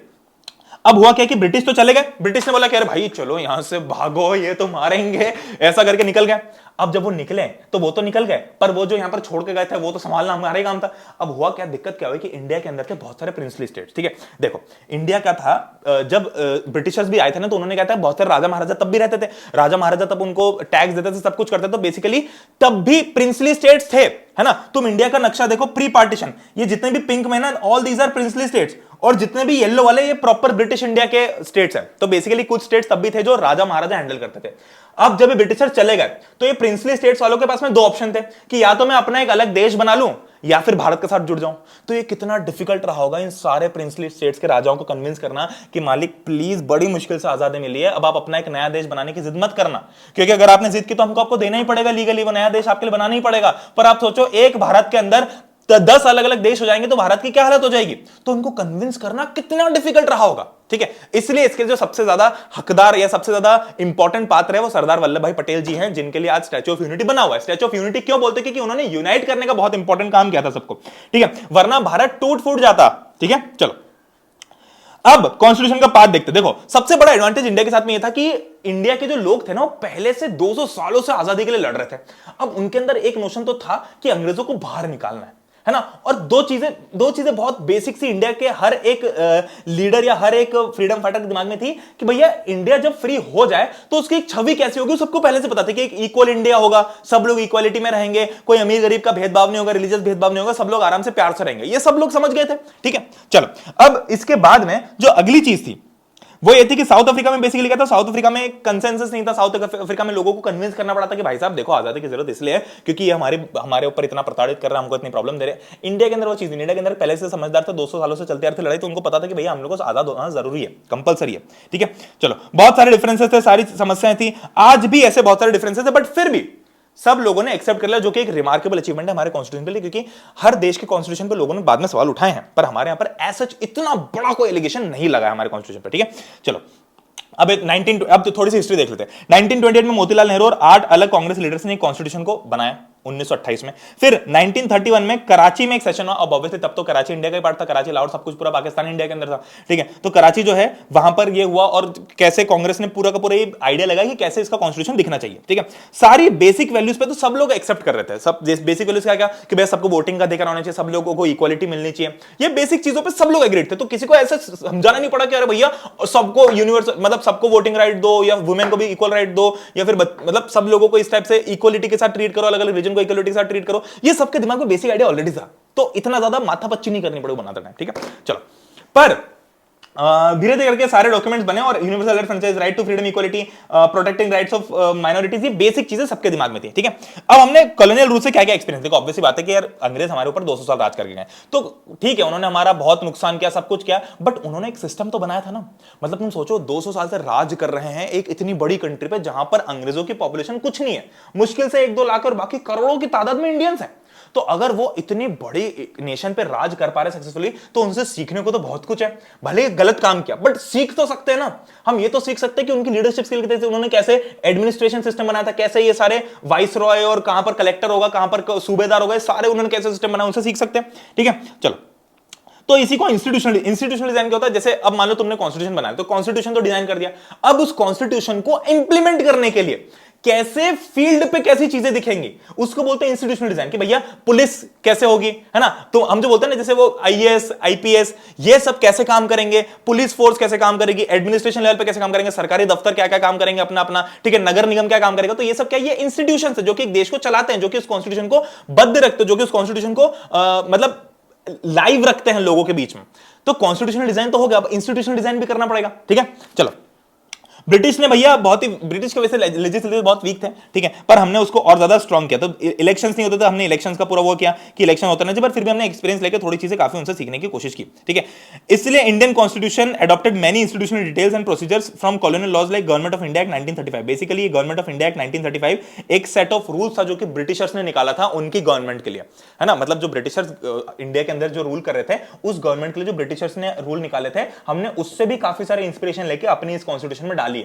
अब हुआ क्या कि ब्रिटिश तो चले गए, ब्रिटिश ने बोला कि अरे भाई चलो यहां से भागो, ये तो मारेंगे, ऐसा करके निकल गए। अब जब वो निकले तो वो तो निकल गए, पर वो जो यहां पर छोड़ के गए थे वो तो संभालना हमारा ही काम था। अब हुआ क्या, दिक्कत क्या हुई कि इंडिया के अंदर थे बहुत सारे प्रिंसली स्टेट्स, ठीक है। देखो इंडिया का था, जब ब्रिटिशर्स भी आए थे ना, तो उन्होंने क्या था, बहुत सारे राजा महाराजा तब भी रहते थे, राजा महाराजा तब उनको टैक्स देते थे, सब कुछ करते थे। तो बेसिकली तब भी प्रिंसली स्टेट्स थे, है ना। तुम इंडिया का नक्शा देखो प्री पार्टीशन, ये जितने भी पिंक में ना, all these are princely states, और जितने भी येलो वाले ये प्रॉपर ब्रिटिश इंडिया के स्टेट्स हैं। तो बेसिकली कुछ स्टेट्स तब भी थे जो राजा महाराजा हैंडल करते थे। अब जब ये ब्रिटिशर चले गए तो ये प्रिंसली स्टेट्स वालों के पास में 2 ऑप्शन थे कि या तो मैं अपना एक अलग देश बना लूं या फिर भारत के साथ जुड़ जाऊं। तो ये कितना डिफिकल्ट रहा होगा इन सारे प्रिंसली स्टेट्स के राजाओं को कन्विंस करना कि मालिक प्लीज, बड़ी मुश्किल से आजादी मिली है, अब आप अपना एक नया देश बनाने की जिद मत करना, क्योंकि अगर आपने जिद की तो हमको आपको देना ही पड़ेगा लीगली, वो नया देश आपके लिए बनाना ही पड़ेगा। पर आप सोचो एक भारत के अंदर 10 अलग अलग देश हो जाएंगे तो भारत की क्या हालत हो जाएगी। तो उनको कन्विंस करना कितना डिफिकल्ट रहा होगा, ठीक है। इसलिए इसके जो सबसे ज्यादा हकदार या सबसे ज्यादा इंपॉर्टेंट पात्र है वो सरदार वल्लभ भाई पटेल जी हैं, जिनके लिए आज स्टैच्यू ऑफ यूनिटी बना हुआ है। स्टैच्यू ऑफ यूनिटी क्यों बोलते हैं, क्योंकि उन्होंने यूनाइट करने का बहुत इंपॉर्टेंट काम किया था सबको, ठीक है, वरना भारत टूट फूट जाता, ठीक है। चलो अब कॉन्स्टिट्यूशन का पार्ट देखते। देखो सबसे बड़ा एडवांटेज इंडिया के साथ में यह था कि इंडिया के जो लोग थे ना, वो पहले से 200 सालों से आजादी के लिए लड़ रहे थे। अब उनके अंदर एक नोशन तो था कि अंग्रेजों को बाहर निकालना है ना। और दो चीजें बहुत बेसिक सी इंडिया के हर एक लीडर या हर एक फ्रीडम फाइटर के दिमाग में थी कि भैया इंडिया जब फ्री हो जाए तो उसकी एक छवि कैसी होगी, सबको पहले से पता था कि एक इक्वल इंडिया होगा, सब लोग इक्वालिटी में रहेंगे, कोई अमीर गरीब का भेदभाव नहीं होगा, रिलीजियस भेदभाव नहीं होगा, सब लोग आराम से प्यार से रहेंगे। ये सब लोग समझ गए थे, ठीक है। चलो अब इसके बाद में जो अगली चीज थी वो ये थी कि साउथ अफ्रीका में बेसिकली क्या था, साउथ अफ्रीका में कंसेंसस नहीं था, साउथ अफ्रीका में लोगों को कन्विंस करना पड़ा था कि भाई साहब देखो आजादी की जरूरत इसलिए है क्योंकि ये हमारे ऊपर इतना प्रताड़ित कर रहा है, हमको इतनी प्रॉब्लम दे रहे हैं। इंडिया के अंदर वो चीज नहीं, इंडिया के अंदर पहले से समझदार था, 200 सालों से चलती आ रही थी लड़ाई, तो उनको पता था कि भैया हम लोगों को आजाद होना जरूरी है, कंपलसरी है। ठीक है, चलो बहुत सारे डिफरेंसेस थे, सारी समस्याएं थी, आज भी ऐसे बहुत सारे डिफरेंसेस है, बट फिर भी सब लोगों ने एक्सेप्ट कर लिया, जो कि एक रिमार्केबल अचीवमेंट है हमारे कॉन्स्टिट्यूशन के लिए, क्योंकि हर देश के कॉन्स्टिट्यूशन पे लोगों ने बाद में सवाल उठाए हैं, पर हमारे यहां पर ऐसा इतना बड़ा कोई एलिगेशन नहीं लगा है हमारे कॉन्स्टिट्यूशन पे। ठीक है, चलो अब तो थोड़ी सी हिस्ट्री देख लेते हैं। 1928 में मोतीलाल नेहरू और 8 अलग कांग्रेस लीडर्स ने कॉन्स्टिट्यूशन को बनाया 1928 में। फिर 1931 में कराची में एक सेशन हुआ, अब ऑब्वियसली तब तो कराची इंडिया का ही पार्ट था, कराची लाहौर सब कुछ पूरा पाकिस्तान इंडिया के अंदर था। ठीक है, तो कराची जो है वहां पर ये हुआ और कैसे कांग्रेस ने पूरा का पूरा ये आइडिया लगा कि कैसे इसका कॉन्स्टिट्यूशन दिखना चाहिए। ठीक है, सारी बेसिक वैल्यूज पे तो सब लोग एक्सेप्ट कर रहे थे। सब बेसिक वैल्यूज क्या कि भाई सबको वोटिंग का अधिकार होना चाहिए, सब लोगों को इक्वालिटी मिलनी चाहिए, ये बेसिक चीजों पर सब लोग एग्रीड थे। तो किसी को ऐसा समझाना नहीं पड़ा कि अरे भैया सबको यूनिवर्सल मतलब सबको वोटिंग राइट दो या वुमेन को भी इक्वल राइट दो, या फिर मतलब सब लोगों को इस टाइप से इक्वलिटी के साथ ट्रीट करो, अलग अलग रीजन को इक्वलिटी के साथ ट्रीट करो। ये सबके दिमाग में बेसिक आइडिया ऑलरेडी था, तो इतना ज्यादा माथापच्ची नहीं करनी पड़ी बनाते टाइम। ठीक है, चलो पर धीरे धीरे करके सारे डॉक्यूमेंट्स बने और universal franchise, right to freedom, equality, protecting rights of minorities, ये बेसिक चीजें सबके दिमाग में थी। ठीक है, अब हमने कॉलोनियल रूल से क्या क्या एक्सपीरियंस, देखो ऑब्वियस बात है कि यार अंग्रेज हमारे ऊपर 200 साल राज करके गए, तो ठीक है उन्होंने हमारा बहुत नुकसान किया, सब कुछ किया, बट उन्होंने एक सिस्टम तो बनाया था ना। मतलब तुम सोचो 200 साल से राज कर रहे हैं एक इतनी बड़ी कंट्री पे जहां पर अंग्रेजों की पॉपुलेशन कुछ नहीं है, मुश्किल से 1-2 लाख और बाकी करोड़ों की तादाद में इंडियंस हैं। तो अगर वो इतनी बड़ी नेशन पे राज कर पा रहे सक्सेसफुली, तो उनसे सीखने को तो बहुत कुछ है। भले ही गलत काम किया बट सीख तो सकते हैं ना। हम ये तो सीख सकते हैं कि उनकी लीडरशिप स्किल कितनी थी, उन्होंने कैसे एडमिनिस्ट्रेशन सिस्टम बनाया था, कैसे ये सारे वाइस रॉय और कहां पर कलेक्टर होगा, कहां पर सूबेदार होगा, सारे उन्होंने कैसे सिस्टम बनाया, उनसे सीख सकते हैं। ठीक है, चलो तो इसी को इंस्टीट्यूशनल डिजाइन क्या होता है, जैसे अब मान लो तुमने कॉन्स्टिट्यूशन बनाया, तो कॉन्स्टिट्यूशन तो डिजाइन कर दिया, अब उस कॉन्स्टिट्यूशन को इंप्लीमेंट करने के लिए कैसे फील्ड पे कैसी चीजें दिखेंगी उसको बोलते हैं इंस्टीट्यूशनल डिजाइन। कि भैया पुलिस कैसे होगी, है ना, तो हम जो बोलते हैं ना जैसे वो आईएएस आईपीएस ये सब कैसे काम करेंगे, पुलिस फोर्स कैसे काम करेगी, एडमिनिस्ट्रेशन लेवल पे कैसे काम करेंगे, सरकारी दफ्तर क्या क्या काम करेंगे अपना अपना, ठीक है, नगर निगम क्या काम करेगा, तो ये सब क्या, ये इंस्टीट्यूशन है जो कि एक देश को चलाते हैं, जो कि उस कॉन्स्टिट्यूशन को बद्ध रखते हैं, जो कि उस कॉन्स्टिट्यूशन को मतलब लाइव रखते हैं लोगों के बीच में। तो कॉन्स्टिट्यूशनल डिजाइन तो हो गया, अब इंस्टीट्यूशनल डिजाइन भी करना पड़ेगा। ठीक है, चलो ब्रिटिश ने भैया बहुत ही, ब्रिटिश के वैसे लेजिस्लेटिव बहुत वीक थे, ठीक है, पर हमने उसको और ज्यादा स्ट्रांग किया। तो इलेक्शंस नहीं होते थे, हमने इलेक्शंस का पूरा वो किया कि इलेक्शन होता नहीं, पर फिर भी हमने एक्सपीरियंस लेकर थोड़ी चीजें काफी उनसे सीखने की कोशिश की। ठीक है, इसलिए Indian constitution adopted many institutional details and procedures from colonial laws like government of India act 1935। Basically government of India act 1935 एक सेट ऑफ रूल्स था जो कि ब्रिटिशर्स ने निकाला था उनकी गवर्नमेंट के लिए, है ना, मतलब जो ब्रिटिशर्स इंडिया के अंदर जो रूल कर रहे थे उस गवर्नमेंट के लिए जो ब्रिटिशर्स ने रूल निकाले थे, हमने उससे भी काफी सारे इंस्पिरेशन लेके अपनी इस कॉन्स्टिट्यूशन में डाली है।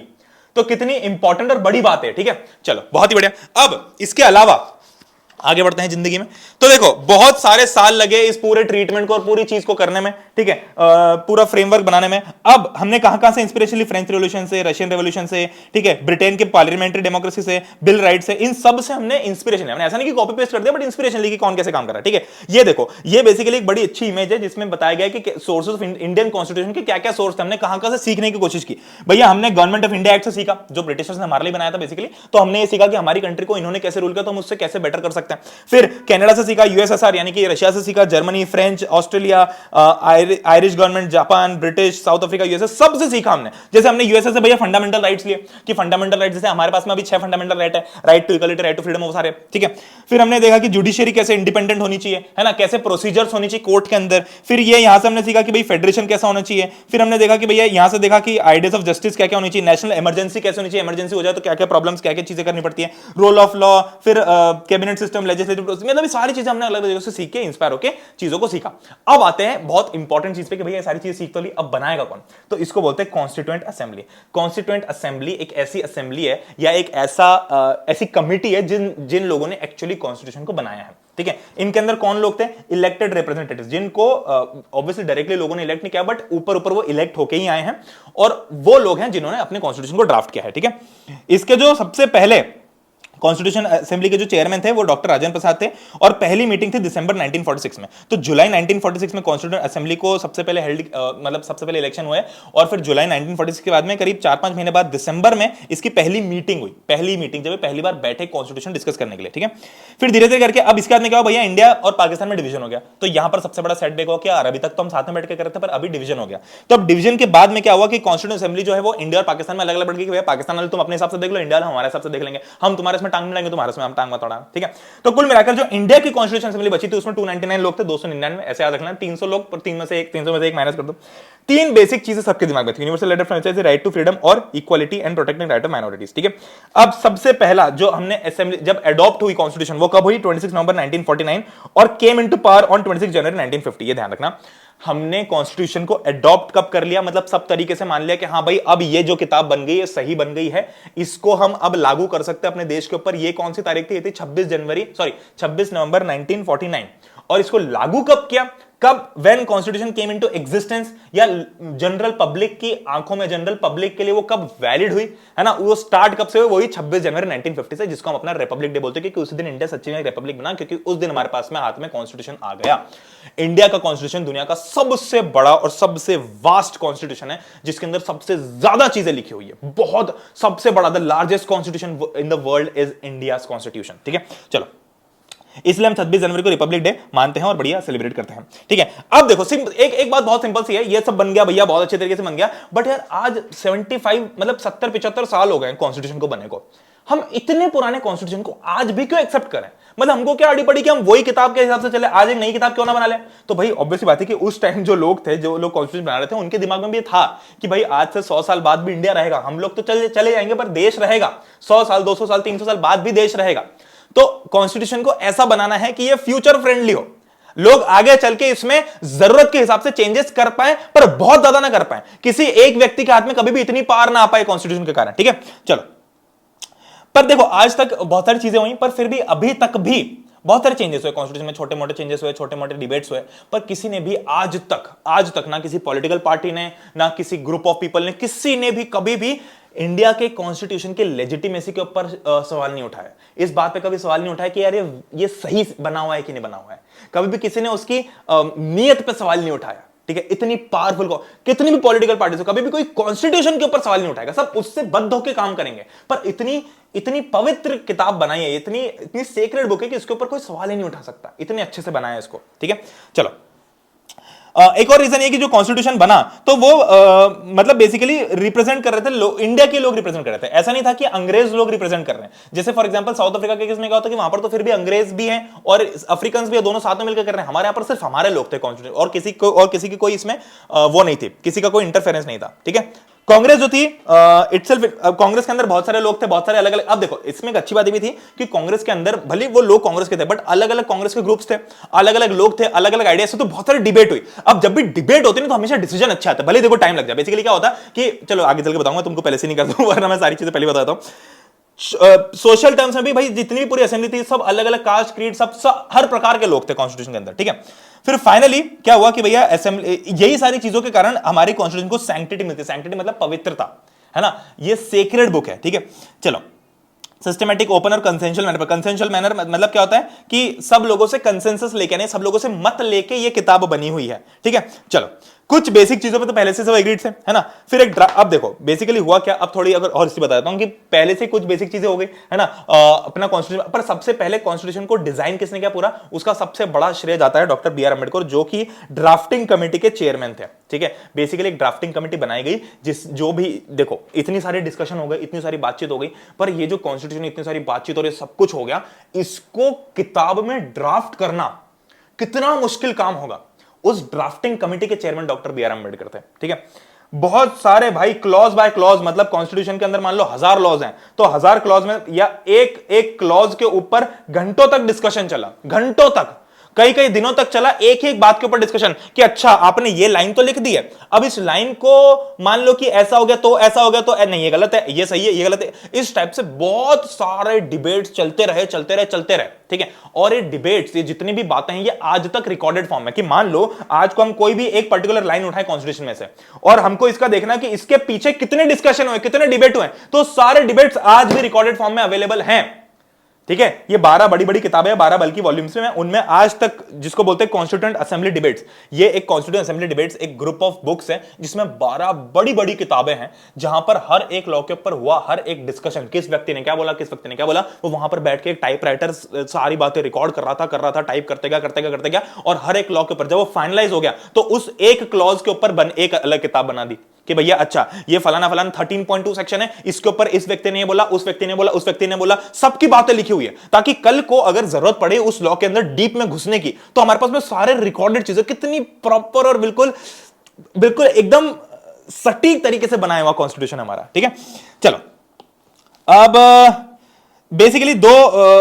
तो कितनी इंपॉर्टेंट और बड़ी बात है। ठीक है, चलो बहुत ही बढ़िया। अब इसके अलावा आगे बढ़ते हैं जिंदगी में। तो देखो बहुत सारे साल लगे इस पूरे ट्रीटमेंट को और पूरी चीज को करने में, ठीक है, पूरा फ्रेमवर्क बनाने में। अब हमने कहां से इंस्पिरेशन ली, फ्रेंच रेवोल्यूशन से, रशियन रेवोल्यूशन से, ठीक है, ब्रिटेन के पार्लियामेंट्री डेमोक्रेसी से, बिल राइट से, इन सब से हमने इंस्पिरेशन, हमने ऐसा नहीं कि कॉपी पेस्ट कर दिया, बट इंस्पिरेशन ली कि कौन कैसे काम कर रहा है। ठीक है, ये देखो, ये बेसिकली एक बड़ी अच्छी इमेज है जिसमें बताया गया कि सोर्सेस ऑफ इंडियन कॉन्स्टिट्यूशन के क्या क्या सोर्स थे, हमने कहां से सीखने की कोशिश की। भैया हमने गवर्नमेंट ऑफ इंडिया एक्ट से सीखा, जो ब्रिटिशर्स ने हमारे लिए बनाया था बेसिकली, तो हमने ये सीखा कि हमारी कंट्री को इन्होंने कैसे रूल किया, तो हम उससे कैसे बेटर कर सकते हैं। फिर कनाडा से सीखा, यूएसएसआर यानी कि रशिया से सीखा, Germany, French, Australia, Irish government, Japan, British, south Africa, USA, सबसे सीखा हमने। जैसे हमने यूएसए से भैया फंडामेंटल राइट्स लिए कि फंडामेंटल राइट, जैसे हमारे पास में अभी 6 फंडामेंटल राइट है, right to equality, right to freedom, वो सारे। ठीक है, फिर हमने देखा कि जुडिशियरी कैसे इंडिपेंडेंट होनी चाहिए, है ना, कैसे प्रोसीजर्स होनी चाहिए कोर्ट के अंदर। फिर ये यहां से हमने सीखा कि भाई फेडरेशन कैसा होना चाहिए। फिर हमने देखा कि भैया यहां से देखा कि आइडियाज ऑफ जस्टिस क्या क्या होनी चाहिए, नेशनल इमरजेंसी कैसे होनी चाहिए, इमरजेंसी हो जाए तो क्या क्या प्रॉब्लम्स, क्या क्या चीजें करनी पड़ती है, रोल ऑफ लॉ, फिर कैबिनेट सिस्टम, लेजिस्लेटिव प्रोसेस, मतलब सारी चीजें हमने अलग अलग जगह से सीख के इंस्पायर होकर चीजों को सीखा। अब आते हैं बहुत इंपॉर्टेंट चीज पे कि भैया सारी चीजें सीख तो ली, अब बनाएगा कौन, तो इसको बोलते हैं कॉन्स्टिट्यूएंट असेंबली। कॉन्स्टिट्यूएंट असेंबली एक ऐसी असेंबली है या एक ऐसी कमिटी है जिन लोगों ने एक्चुअली कॉन्स्टिट्यूशन को बनाया है। ठीक है, इनके अंदर कौन लोग थे, इलेक्टेड रिप्रेजेंटेटिव्स, जिनको ऑब्वियसली डायरेक्टली लोगों ने इलेक्ट नहीं किया, बट ऊपर ऊपर वो इलेक्ट होके ही आए हैं, और वो लोग हैं जिन्होंने अपने कॉन्स्टिट्यूशन को ड्राफ्ट किया है। ठीक है, इसके जो सबसे पहले कॉन्स्टिट्यूशन असेंबली के जो चेयरमैन थे वो डॉक्टर राजेंद्र प्रसाद थे और पहली मीटिंग थी दिसंबर 1946 में। तो जुलाई 1946 में कॉन्स्टिट्यूशन असेंबली को सबसे पहले मतलब सबसे पहले इलेक्शन हुए और फिर जुलाई 1946 के बाद में करीब 4-5 महीने बाद दिसंबर में इसकी पहली मीटिंग हुई। पहली मीटिंग जब पहली बार बैठे कॉन्स्टिट्यूशन डिस्कस करने के लिए, ठीक है। फिर धीरे धीरे करके अब इसके बाद में क्या हुआ भैया, इंडिया और पाकिस्तान में डिवीजन हो गया। तो यहां पर सबसे बड़ा सेटबैक हो गया, अभी तक तो हम साथ में बैठ के कर रहे थे पर अभी डिवीजन हो गया। तो अब डिवीजन के बाद में क्या हुआ कि कॉन्स्टिट्यूशन असेंबली जो है वो इंडिया और पाकिस्तान में अलग अलग बढ़ गई। पाकिस्तान वाले तुम अपने हिसाब से देख लो, इंडिया वाले हमारे हिसाब से देख लेंगे, हम तुम्हारे इसमें टांग मिलाएंगे, तुम्हारे इसमें हम टांग मत अड़ाना, ठीक है। तो कुल मिलाकर जो इंडिया की कॉन्स्टिट्यूशन असेंबली बची थी उसमें 299 लोग थे, 299 ऐसे याद रखना, 300 लोग पर 300 में से एक माइनस कर दो। तीन बेसिक चीजें सबके दिमाग में थी, universal right of franchise, right to freedom और equality and protecting right of minorities, ठीक है। अब सबसे पहला जो हमने असेंबली जब अडॉप्ट हुई कॉन्स्टिट्यूशन वो कब हुई, 26 नवंबर 1949 और केम इनटू पावर ऑन 26 जनवरी 1950। ये ध्यान रखना, हमने कॉन्स्टिट्यूशन को अडॉप्ट कब कर लिया, मतलब सब तरीके से मान लिया कि हां भाई अब ये जो किताब बन गई है सही बन गई है, इसको हम अब लागू कर सकते हैं अपने देश के ऊपर। ये कौन सी तारीख थी, ये थी 26 नवंबर 1949। और इसको लागू कब किया, कब, when constitution came into existence, या जनरल पब्लिक की आंखों में, जनरल पब्लिक के लिए वो कब वैलिड हुई, है ना, वो स्टार्ट कब से हुई, वही 26 जनवरी 1950 से, जिसको हम अपना रिपब्लिक डे बोलते हैं, क्योंकि उस दिन इंडिया सच्ची में रिपब्लिक बना, क्योंकि उस दिन हमारे पास में हाथ में कॉन्स्टिट्यूशन आ गया। इंडिया का कॉन्स्टिट्यूशन दुनिया का सबसे बड़ा और सबसे वास्ट कॉन्स्टिट्यूशन है, जिसके अंदर सबसे ज्यादा चीजें लिखी हुई है, बहुत सबसे बड़ा, the largest constitution in the world is India constitution, ठीक है। चलो, इसलिए हम 26 जनवरी को रिपब्लिक डे मानते हैं और बढ़िया सेलिब्रेट करते हैं, ठीक है। अब देखो एक बात बहुत सिंपल सी है, ये सब बन गया भैया, बहुत अच्छे तरीके से बन गया, बट यार आज 75 मतलब 70-75 साल हो गए कॉन्स्टिट्यूशन को बने को, हम इतने पुराने कॉन्स्टिट्यूशन को आज भी क्यों एक्सेप्ट करें, मतलब हमको क्या अड़ी पड़ी कि हम वही किताब के हिसाब से चले, आज एक नई किताब क्यों ना बना ले। तो भाई ऑब्वियस बात है कि उस टाइम जो लोग थे, जो लोग कॉन्स्टिट्यूशन बना रहे थे, उनके दिमाग में भी था कि भाई आज से 100 साल बाद भी इंडिया रहेगा, हम लोग तो चले जाएंगे पर देश रहेगा, 100 साल 200 साल 300 साल बाद भी देश रहेगा। तो कॉन्स्टिट्यूशन को ऐसा बनाना है कि ये फ्यूचर फ्रेंडली हो, लोग आगे चल के इसमें जरूरत के हिसाब से चेंजेस कर पाए, पर बहुत ज्यादा ना कर पाए, किसी एक व्यक्ति के हाथ में कभी भी इतनी पावर ना आ पाए कॉन्स्टिट्यूशन के कारण, ठीक है। चलो, पर देखो आज तक बहुत सारी चीजें हुई, पर फिर भी अभी तक भी बहुत सारे चेंजेस हुए कॉन्स्टिट्यूशन में, छोटे मोटे चेंजेस हुए, छोटे मोटे डिबेट्स हुए, पर किसी ने भी आज तक ना किसी पॉलिटिकल पार्टी ने, ना किसी ग्रुप ऑफ पीपल ने, किसी ने भी कभी भी इंडिया के कॉन्स्टिट्यूशन के लेजिटिमेसी के ऊपर सवाल नहीं उठाया, इस बात पे कभी सवाल नहीं उठाया कि यार ये सही बना हुआ है कि नहीं बना हुआ है, कभी भी किसी ने उसकी नीयत पे सवाल नहीं उठाया, ठीक है। इतनी पावरफुल को कितनी भी पॉलिटिकल पार्टी से कभी भी कोई कॉन्स्टिट्यूशन के ऊपर सवाल नहीं उठाएगा, सब उससे बद्ध होकर काम करेंगे, पर इतनी पवित्र किताब बनाई है, इतनी सेक्रेड बुक है कि इसके ऊपर कोई सवाल ही नहीं उठा सकता, इतने अच्छे से बनाया है इसको, ठीक है। चलो, एक और रीजन ये कि जो कॉन्स्टिट्यूशन बना तो वो मतलब बेसिकली रिप्रेजेंट कर रहे थे इंडिया के लोग रिप्रेजेंट कर रहे थे, ऐसा नहीं था कि अंग्रेज लोग रिप्रेजेंट कर रहे हैं। जैसे फॉर एग्जांपल साउथ अफ्रीका के केस में क्या होता है कि वहां पर तो फिर भी अंग्रेज भी हैं और अफ्रीकन भी है, दोनों साथ में मिलकर कर रहे हैं। हमारे यहां पर सिर्फ हमारे लोग थे कॉन्स्टिट्यूशन, और किसी की कोई इसमें वो नहीं थी, किसी का कोई इंटरफेरेंस नहीं था, ठीक है। कांग्रेस जो थी इटसेल्फ, कांग्रेस के अंदर बहुत सारे लोग थे, बहुत सारे अलग अलग। अब देखो इसमें एक अच्छी बात भी थी कि कांग्रेस के अंदर भले वो लोग कांग्रेस के थे, बट अलग अलग कांग्रेस के ग्रुप्स थे, अलग अलग लोग थे, अलग अलग आइडियाज थे, तो बहुत सारी डिबेट हुई। अब जब भी डिबेट होती है ना तो हमेशा डिसीजन अच्छा आता है, भले देखो टाइम लग जाए। बेसिकली क्या होता है कि चलो आगे चल के बताऊंगा, तुमको पहले से नहीं करता हूं, वरना मैं सारी चीजें पहले बताता हूं। सोशल टर्म्स में भी भाई जितनी भी पूरी असेंबली थी सब अलग अलग कास्ट, क्रीड, सब हर प्रकार के लोग थे कॉन्स्टिट्यूशन के अंदर, ठीक है। फिर फाइनली क्या हुआ कि भैया असेंबली, यही सारी चीजों के कारण हमारी कॉन्स्टिट्यूशन को सैंक्टिटी मिलती है। सैंक्टिटी मतलब पवित्रता, है ना, ये सेक्रेड बुक है, ठीक है। चलो, सिस्टमैटिक, ओपन और कंसेंशुअल मैनर। कंसेंशुअल मैनर मतलब क्या होता है कि सब लोगों से कंसेंसस लेके, नहीं सब लोगों से मत लेके ये किताब बनी हुई है, ठीक है। चलो, कुछ बेसिक चीजों पे तो पहले से सब एग्रीड थे, है ना। फिर एक अब देखो बेसिकली हुआ क्या, अब थोड़ी अगर और बता देता हूं कि पहले से कुछ बेसिक चीजें हो गई, है ना, अपना कॉन्स्टिट्यूशन। पर सबसे पहले कॉन्स्टिट्यूशन को डिजाइन किसने किया पूरा, उसका सबसे बड़ा श्रेय जाता है डॉक्टर बी आर अम्बेडकर, जो कि ड्राफ्टिंग कमेटी के चेयरमैन थे, ठीक है। बेसिकली एक ड्राफ्टिंग कमेटी बनाई गई, जो भी देखो इतनी सारी डिस्कशन हो गई, इतनी सारी बातचीत हो गई, पर ये जो कॉन्स्टिट्यूशन इतनी सारी बातचीत और ये सब कुछ हो गया, इसको किताब में ड्राफ्ट करना कितना मुश्किल काम होगा। उस ड्राफ्टिंग कमेटी के chairman doctor B R Ambedkar थे, ठीक है। बहुत सारे भाई क्लॉज बाय क्लॉज, मतलब कॉन्स्टिट्यूशन के अंदर मान लो 1000 लॉज हैं, तो 1000 क्लॉज में या एक क्लॉज के ऊपर घंटों तक डिस्कशन चला, घंटों तक, कई कई दिनों तक चला एक एक बात के ऊपर डिस्कशन कि अच्छा आपने ये लाइन तो लिख दी है, अब इस लाइन को मान लो कि ऐसा हो गया तो ऐसा हो गया तो नहीं ये गलत है, ये सही है, ये गलत है। इस टाइप से बहुत सारे डिबेट्स चलते रहे, ठीक है। और ये डिबेट्स, ये जितनी भी बातें हैं, ये आज तक रिकॉर्डेड फॉर्म में, कि मान लो आज को हम कोई भी एक पर्टिकुलर लाइन उठाए कॉन्स्टिट्यूशन में से और हमको इसका देखना कि इसके पीछे कितने डिस्कशन हुए, कितने डिबेट हुए, तो सारे डिबेट्स आज भी रिकॉर्डेड फॉर्म में अवेलेबल हैं। ठीक है, ये 12 बड़ी बड़ी किताबें हैं, 12 बल्कि वॉल्यूम्स में, उनमें आज तक जिसको बोलते हैं कॉन्स्टिट्यूएंट असेंबली डिबेट्स, ये एक कॉन्स्टिट्यूएंट असेंबली डिबेट्स एक ग्रुप ऑफ बुक्स है जिसमें 12 बड़ी बड़ी किताबें हैं, जहां पर हर एक लॉ के ऊपर हुआ हर एक डिस्कशन, किस व्यक्ति ने क्या बोला, किस व्यक्ति ने क्या बोला, वो वहां पर बैठ के एक टाइपराइटर सारी बातें रिकॉर्ड कर रहा था, टाइप करते गया, और हर एक लॉ के ऊपर जब वो फाइनलाइज हो गया तो उस एक क्लॉज के ऊपर एक अलग किताब बना दी कि भैया अच्छा ये फलाना फलाना 13.2 सेक्शन है, इसके ऊपर इस व्यक्ति ने बोला, उस व्यक्ति ने बोला, उस व्यक्ति ने बोला, सबकी बातें लिखी हुई है, ताकि कल को अगर जरूरत पड़े उस लॉ के अंदर डीप में घुसने की तो हमारे पास में सारे रिकॉर्डेड चीजें, कितनी प्रॉपर और बिल्कुल बिल्कुल एकदम सटीक तरीके से बनाया हुआ कॉन्स्टिट्यूशन हमारा। ठीक है, चलो अब बेसिकली दो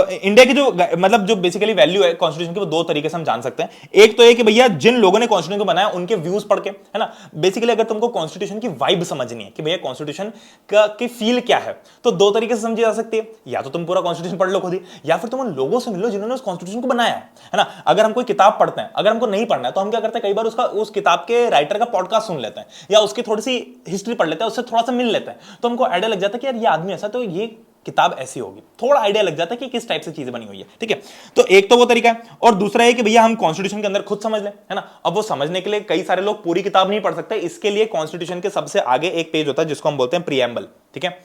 इंडिया की जो मतलब जो बेसिकली वैल्यू है कॉन्स्टिट्यूशन की, वो दो तरीके से हम जान सकते हैं। एक तो ये कि भैया जिन लोगों ने कॉन्स्टिट्यूशन को बनाया उनके व्यूज पढ़ के, है ना। बेसिकली अगर तुमको कॉन्स्टिट्यूशन की वाइब समझनी है कि भैया कॉन्स्टिट्यूशन का की फील क्या है, तो दो तरीके से समझी जा सकती है। या तो तुम पूरा कॉन्स्टिट्यूशन पढ़ लो खुद ही, या फिर तुम उन लोगों से मिलो जिन्होंने उस कॉन्स्टिट्यूशन को बनाया है ना। अगर हम कोई किताब पढ़ते हैं, अगर हमको नहीं पढ़ना है तो हम क्या करते हैं, कई बार उस किताब के राइटर का पॉडकास्ट सुन लेते हैं या उसकी थोड़ी सी हिस्ट्री पढ़ लेते हैं, उससे थोड़ा सा मिल लेते हैं, तो हमको आइडिया लग जाता है कि यार ये आदमी ऐसा, तो ये किताब ऐसी होगी, थोड़ा आइडिया लग जाता है कि किस टाइप से चीजें बनी हुई है। ठीक है, तो एक तो वो तरीका है, और दूसरा है कि भैया हम कॉन्स्टिट्यूशन के अंदर खुद समझ लें, है ना। अब वो समझने के लिए कई सारे लोग पूरी किताब नहीं पढ़ सकते, इसके लिए कॉन्स्टिट्यूशन के सबसे आगे एक पेज होता है जिसको हम बोलते हैं प्रीएम्बल। ठीक है,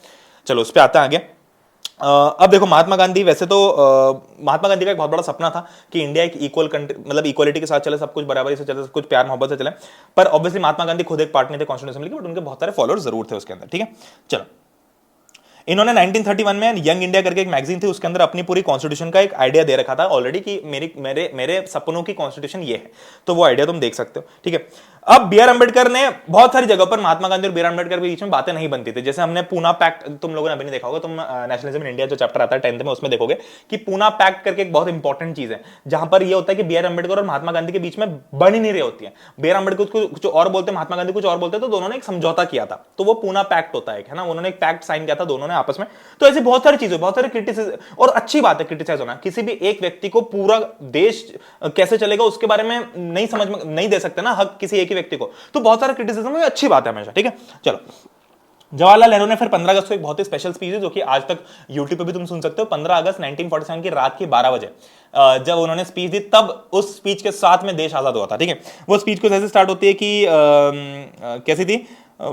चलो उस पर आता है आगे। अब देखो महात्मा गांधी, वैसे तो महात्मा गांधी का एक बहुत बड़ा सपना था कि इंडिया एक इक्वल कंट्री, मतलब इक्वालिटी के साथ चले, सब कुछ बराबरी से चले, सब कुछ प्यार मोहब्बत से चले, पर ऑब्वियसली महात्मा गांधी खुद एक पार्ट नहीं थे कॉन्स्टिट्यूशन असेंबली के, बट उनके बहुत सारे फॉलोअर्स जरूर थे उसके अंदर। ठीक है, चलो इन्होंने 1931 में यंग इंडिया करके एक मैगजीन थी, उसके अंदर अपनी पूरी कॉन्स्टिट्यूशन का एक आइडिया दे रखा था ऑलरेडी कि मेरे सपनों की कॉन्स्टिट्यूशन ये है, तो वो आइडिया तुम देख सकते हो। ठीक है, अब बी आर अंबेडकर ने बहुत सारी जगह पर महात्मा गांधी और बी आर अंबेडकर के बीच में बातें नहीं बनती थी। जैसे हमने पूना पैक्ट, तुम लोगों ने अभी नहीं देखा होगा, तुम नेशनलिज्म इन इंडिया जो चैप्टर आता है 10th में, उसमें देखोगे कि पूना पैक्ट करके एक बहुत इंपॉर्टेंट चीज है, जहां पर यह होता है कि बी आर अंबेडकर और महात्मा गांधी के बीच में बन ही नहीं रही होती है। बी आर अंबेडकर कुछ और बोलते, महात्मा गांधी कुछ और बोलते, तो दोनों ने एक समझौता किया था, तो वो पूना पैक्ट होता है ना, उन्होंने एक पैक्ट साइन किया था दोनों ने आपस में। तो ऐसी बहुत सारी चीजें, बहुत सारे क्रिटिसिज्म, और अच्छी बात है क्रिटिसाइज होना, किसी भी एक व्यक्ति को पूरा देश कैसे चलेगा उसके बारे में नहीं समझ में नहीं दे सकते ना हक किसी एक ही व्यक्ति को, तो बहुत सारे क्रिटिसिज्म में अच्छी बात है हमेशा। ठीक है, चलो जवाहरलाल नेहरू ने फिर 15 अगस्त को एक बहुत ही स्पेशल स्पीच है जो कि आज तक यूट्यूब पे भी तुम सुन सकते हो। 15 अगस्त 1947 की रात के 12 बजे जब उन्होंने स्पीच दी, तब उस स्पीच के साथ में देश आजाद हुआ था। ठीक है, वो स्पीच कुछ ऐसे स्टार्ट होती है कि कैसी थी,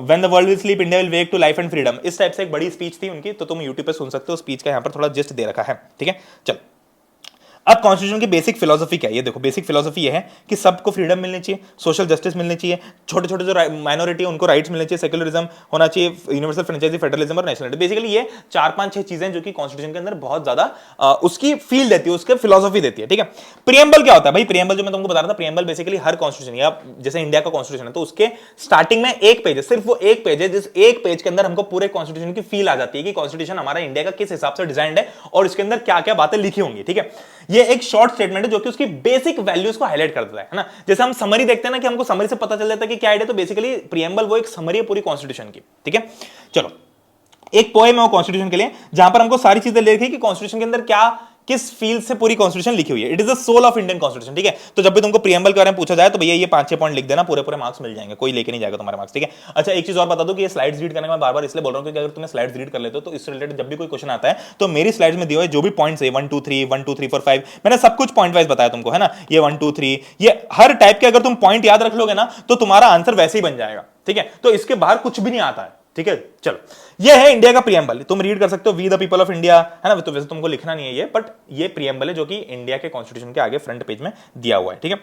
When the world will sleep, India will wake to life and freedom, इस टाइप से एक बड़ी स्पीच थी उनकी, तो तुम यूट्यूब पे सुन सकते हो। स्पीच का यहाँ पर थोड़ा जिस्ट दे रखा है। ठीक है, चलो अब कॉन्स्टिट्यूशन की बेसिक फिलोसफी क्या है, ये देखो। बेसिक फिलोसफी ये है कि सबको फ्रीडम मिलनी चाहिए, सोशल जस्टिस मिलनी चाहिए, छोटे छोटे जो माइनॉरिटी है उनको राइट्स मिलने चाहिए, सेक्युलरिज्म होना चाहिए, यूनिवर्सल फ्रेंचाइजी, फेडरलिज्म और नेशनलिटी। बेसिकली ये 4-5-6 चीजें जो कि कॉन्स्टिट्यूशन के अंदर बहुत ज्यादा उसकी फील देती है, उसके फिलोसफी देती है। ठीक है, प्रीएम्बल क्या होता है भाई? प्रीएम्बल जो मैं तुमको बता रहा था, प्रीएम्बल बेसिकली हर कॉन्स्टिट्यूशन या जैसे इंडिया का कॉन्स्टिट्यूशन है तो उसके स्टार्टिंग में एक पेज है, सिर्फ वो एक पेज है, जिस एक पेज के अंदर हमको पूरे कॉन्स्टिट्यूशन की फील आ जाती है कि कॉन्स्टिट्यूशन हमारा इंडिया का किस हिसाब से डिजाइंड है और इसके अंदर क्या क्या बातें लिखी होंगी। ठीक है, ये एक शॉर्ट स्टेटमेंट है जो कि उसकी बेसिक वैल्यूज को हाईलाइट कर देता है ना। जैसे हम समरी देखते हैं ना कि हमको समरी से पता चल जाता है कि क्या आइडिया, तो बेसिकली प्रीएम्बल वो एक समरी है पूरी कॉन्स्टिट्यूशन की। ठीक है, चलो एक पोएम है वो कॉन्स्टिट्यूशन के लिए, जहां पर हमको सारी चीजें लिखी कि कॉन्स्टिट्यूशन के अंदर क्या किस फील्ड से पूरी कॉन्स्टिट्यूशन लिखी हुई है। It is the soul of Indian constitution. ठीक है, तो जब भी तुमको प्रीएम्बल के बारे में पूछा जाए तो भैया ये 5-6 पॉइंट लिख देना, पूरे पूरे मार्क्स मिल जाएंगे, कोई लेके नहीं जाएगा तुम्हारे मार्क्स। ठीक है, अच्छा एक चीज और बता दूं कि ये स्लाइड्स रीड करने में बार बार इसलिए बोल रहा हूं क्योंकि अगर तुम्हें स्लाइड्स रीड कर लेते हो तो इससे रिलेटेड जब भी कोई क्वेश्चन आता है तो मेरी स्लाइड्स में दिए हुए जो भी पॉइंट्स है 1 2 3 1 2 3 4 5 मैंने सब कुछ पॉइंट वाइज बताया तुमको, है ना। ये 1 2 3 ये हर टाइप के अगर तुम पॉइंट याद रख लोगे ना तो तुम्हारा आंसर वैसे ही बन जाएगा। ठीक है, तो इसके बाहर कुछ भी नहीं आता है। ठीक है, चलो ये है इंडिया का प्रीएम्बल, तुम रीड कर सकते हो, we the people of India, है ना। तो वैसे तुमको लिखना नहीं है ये, बट ये प्रीएम्बल है जो कि इंडिया के कॉन्स्टिट्यूशन के आगे फ्रंट पेज में दिया हुआ है। ठीक है,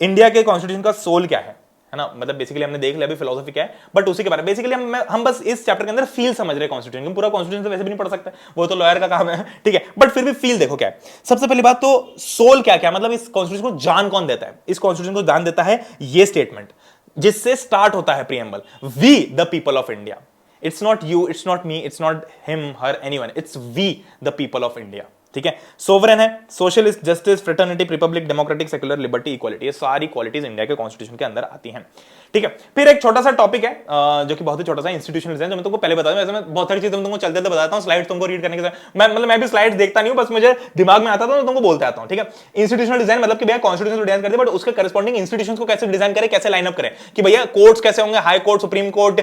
इंडिया के कॉन्स्टिट्यूशन का सोल क्या है ना, मतलब बेसिकली हमने देख लिया अभी फिलोसफी क्या है, बट उसी के बारे में बेसिकली हम बस इस चैप्टर के अंदर फील समझ रहे हैं कॉन्स्टिट्यूशन। पूरा कॉन्स्टिट्यूशन तो वैसे भी नहीं पढ़ सकते, वो तो लॉयर का काम है। ठीक है, बट फिर भी फील देखो क्या है। सबसे पहली बात तो सोल क्या क्या, मतलब इस कॉन्स्टिट्यूशन को जान कौन देता है? इस कॉन्स्टिट्यूशन को जान देता है ये स्टेटमेंट जिससे स्टार्ट होता है preamble, we the people of India. It's not you, it's not me, it's not him, her, anyone. It's we, the people of India. ठीक है, सोवरेन है, socialist, justice, fraternity, Republic, democratic, secular, liberty, equality, ये सारी qualities India के constitution के अंदर आती हैं। ठीक है, फिर एक छोटा सा टॉपिक है जो कि बहुत ही छोटा सा इंस्टीट्यूशनलिज्म है, जो मैं तुमको पहले बताऊं। वैसे मैं बहुत सारी चीजें तुमको चलते चलते बताता हूं, स्लाइड्स तुमको रीड करने के साथ मैं भी स्लाइड्स देखता नहीं हूं, बस मुझे दिमाग में आता था तो तुमको बोलते आता हूं। ठीक है, इंस्टीट्यूशनल डिजाइन मतलब कि भैया कॉन्स्टिट्यूशन डिजाइन करते हैं, बट उसके करस्पॉन्डिंग इंस्टीट्यूशंस को कैसे डिजाइन करें, कैसे लाइनअप करें, कि भैया कोर्ट्स कैसे होंगे, high court, supreme court,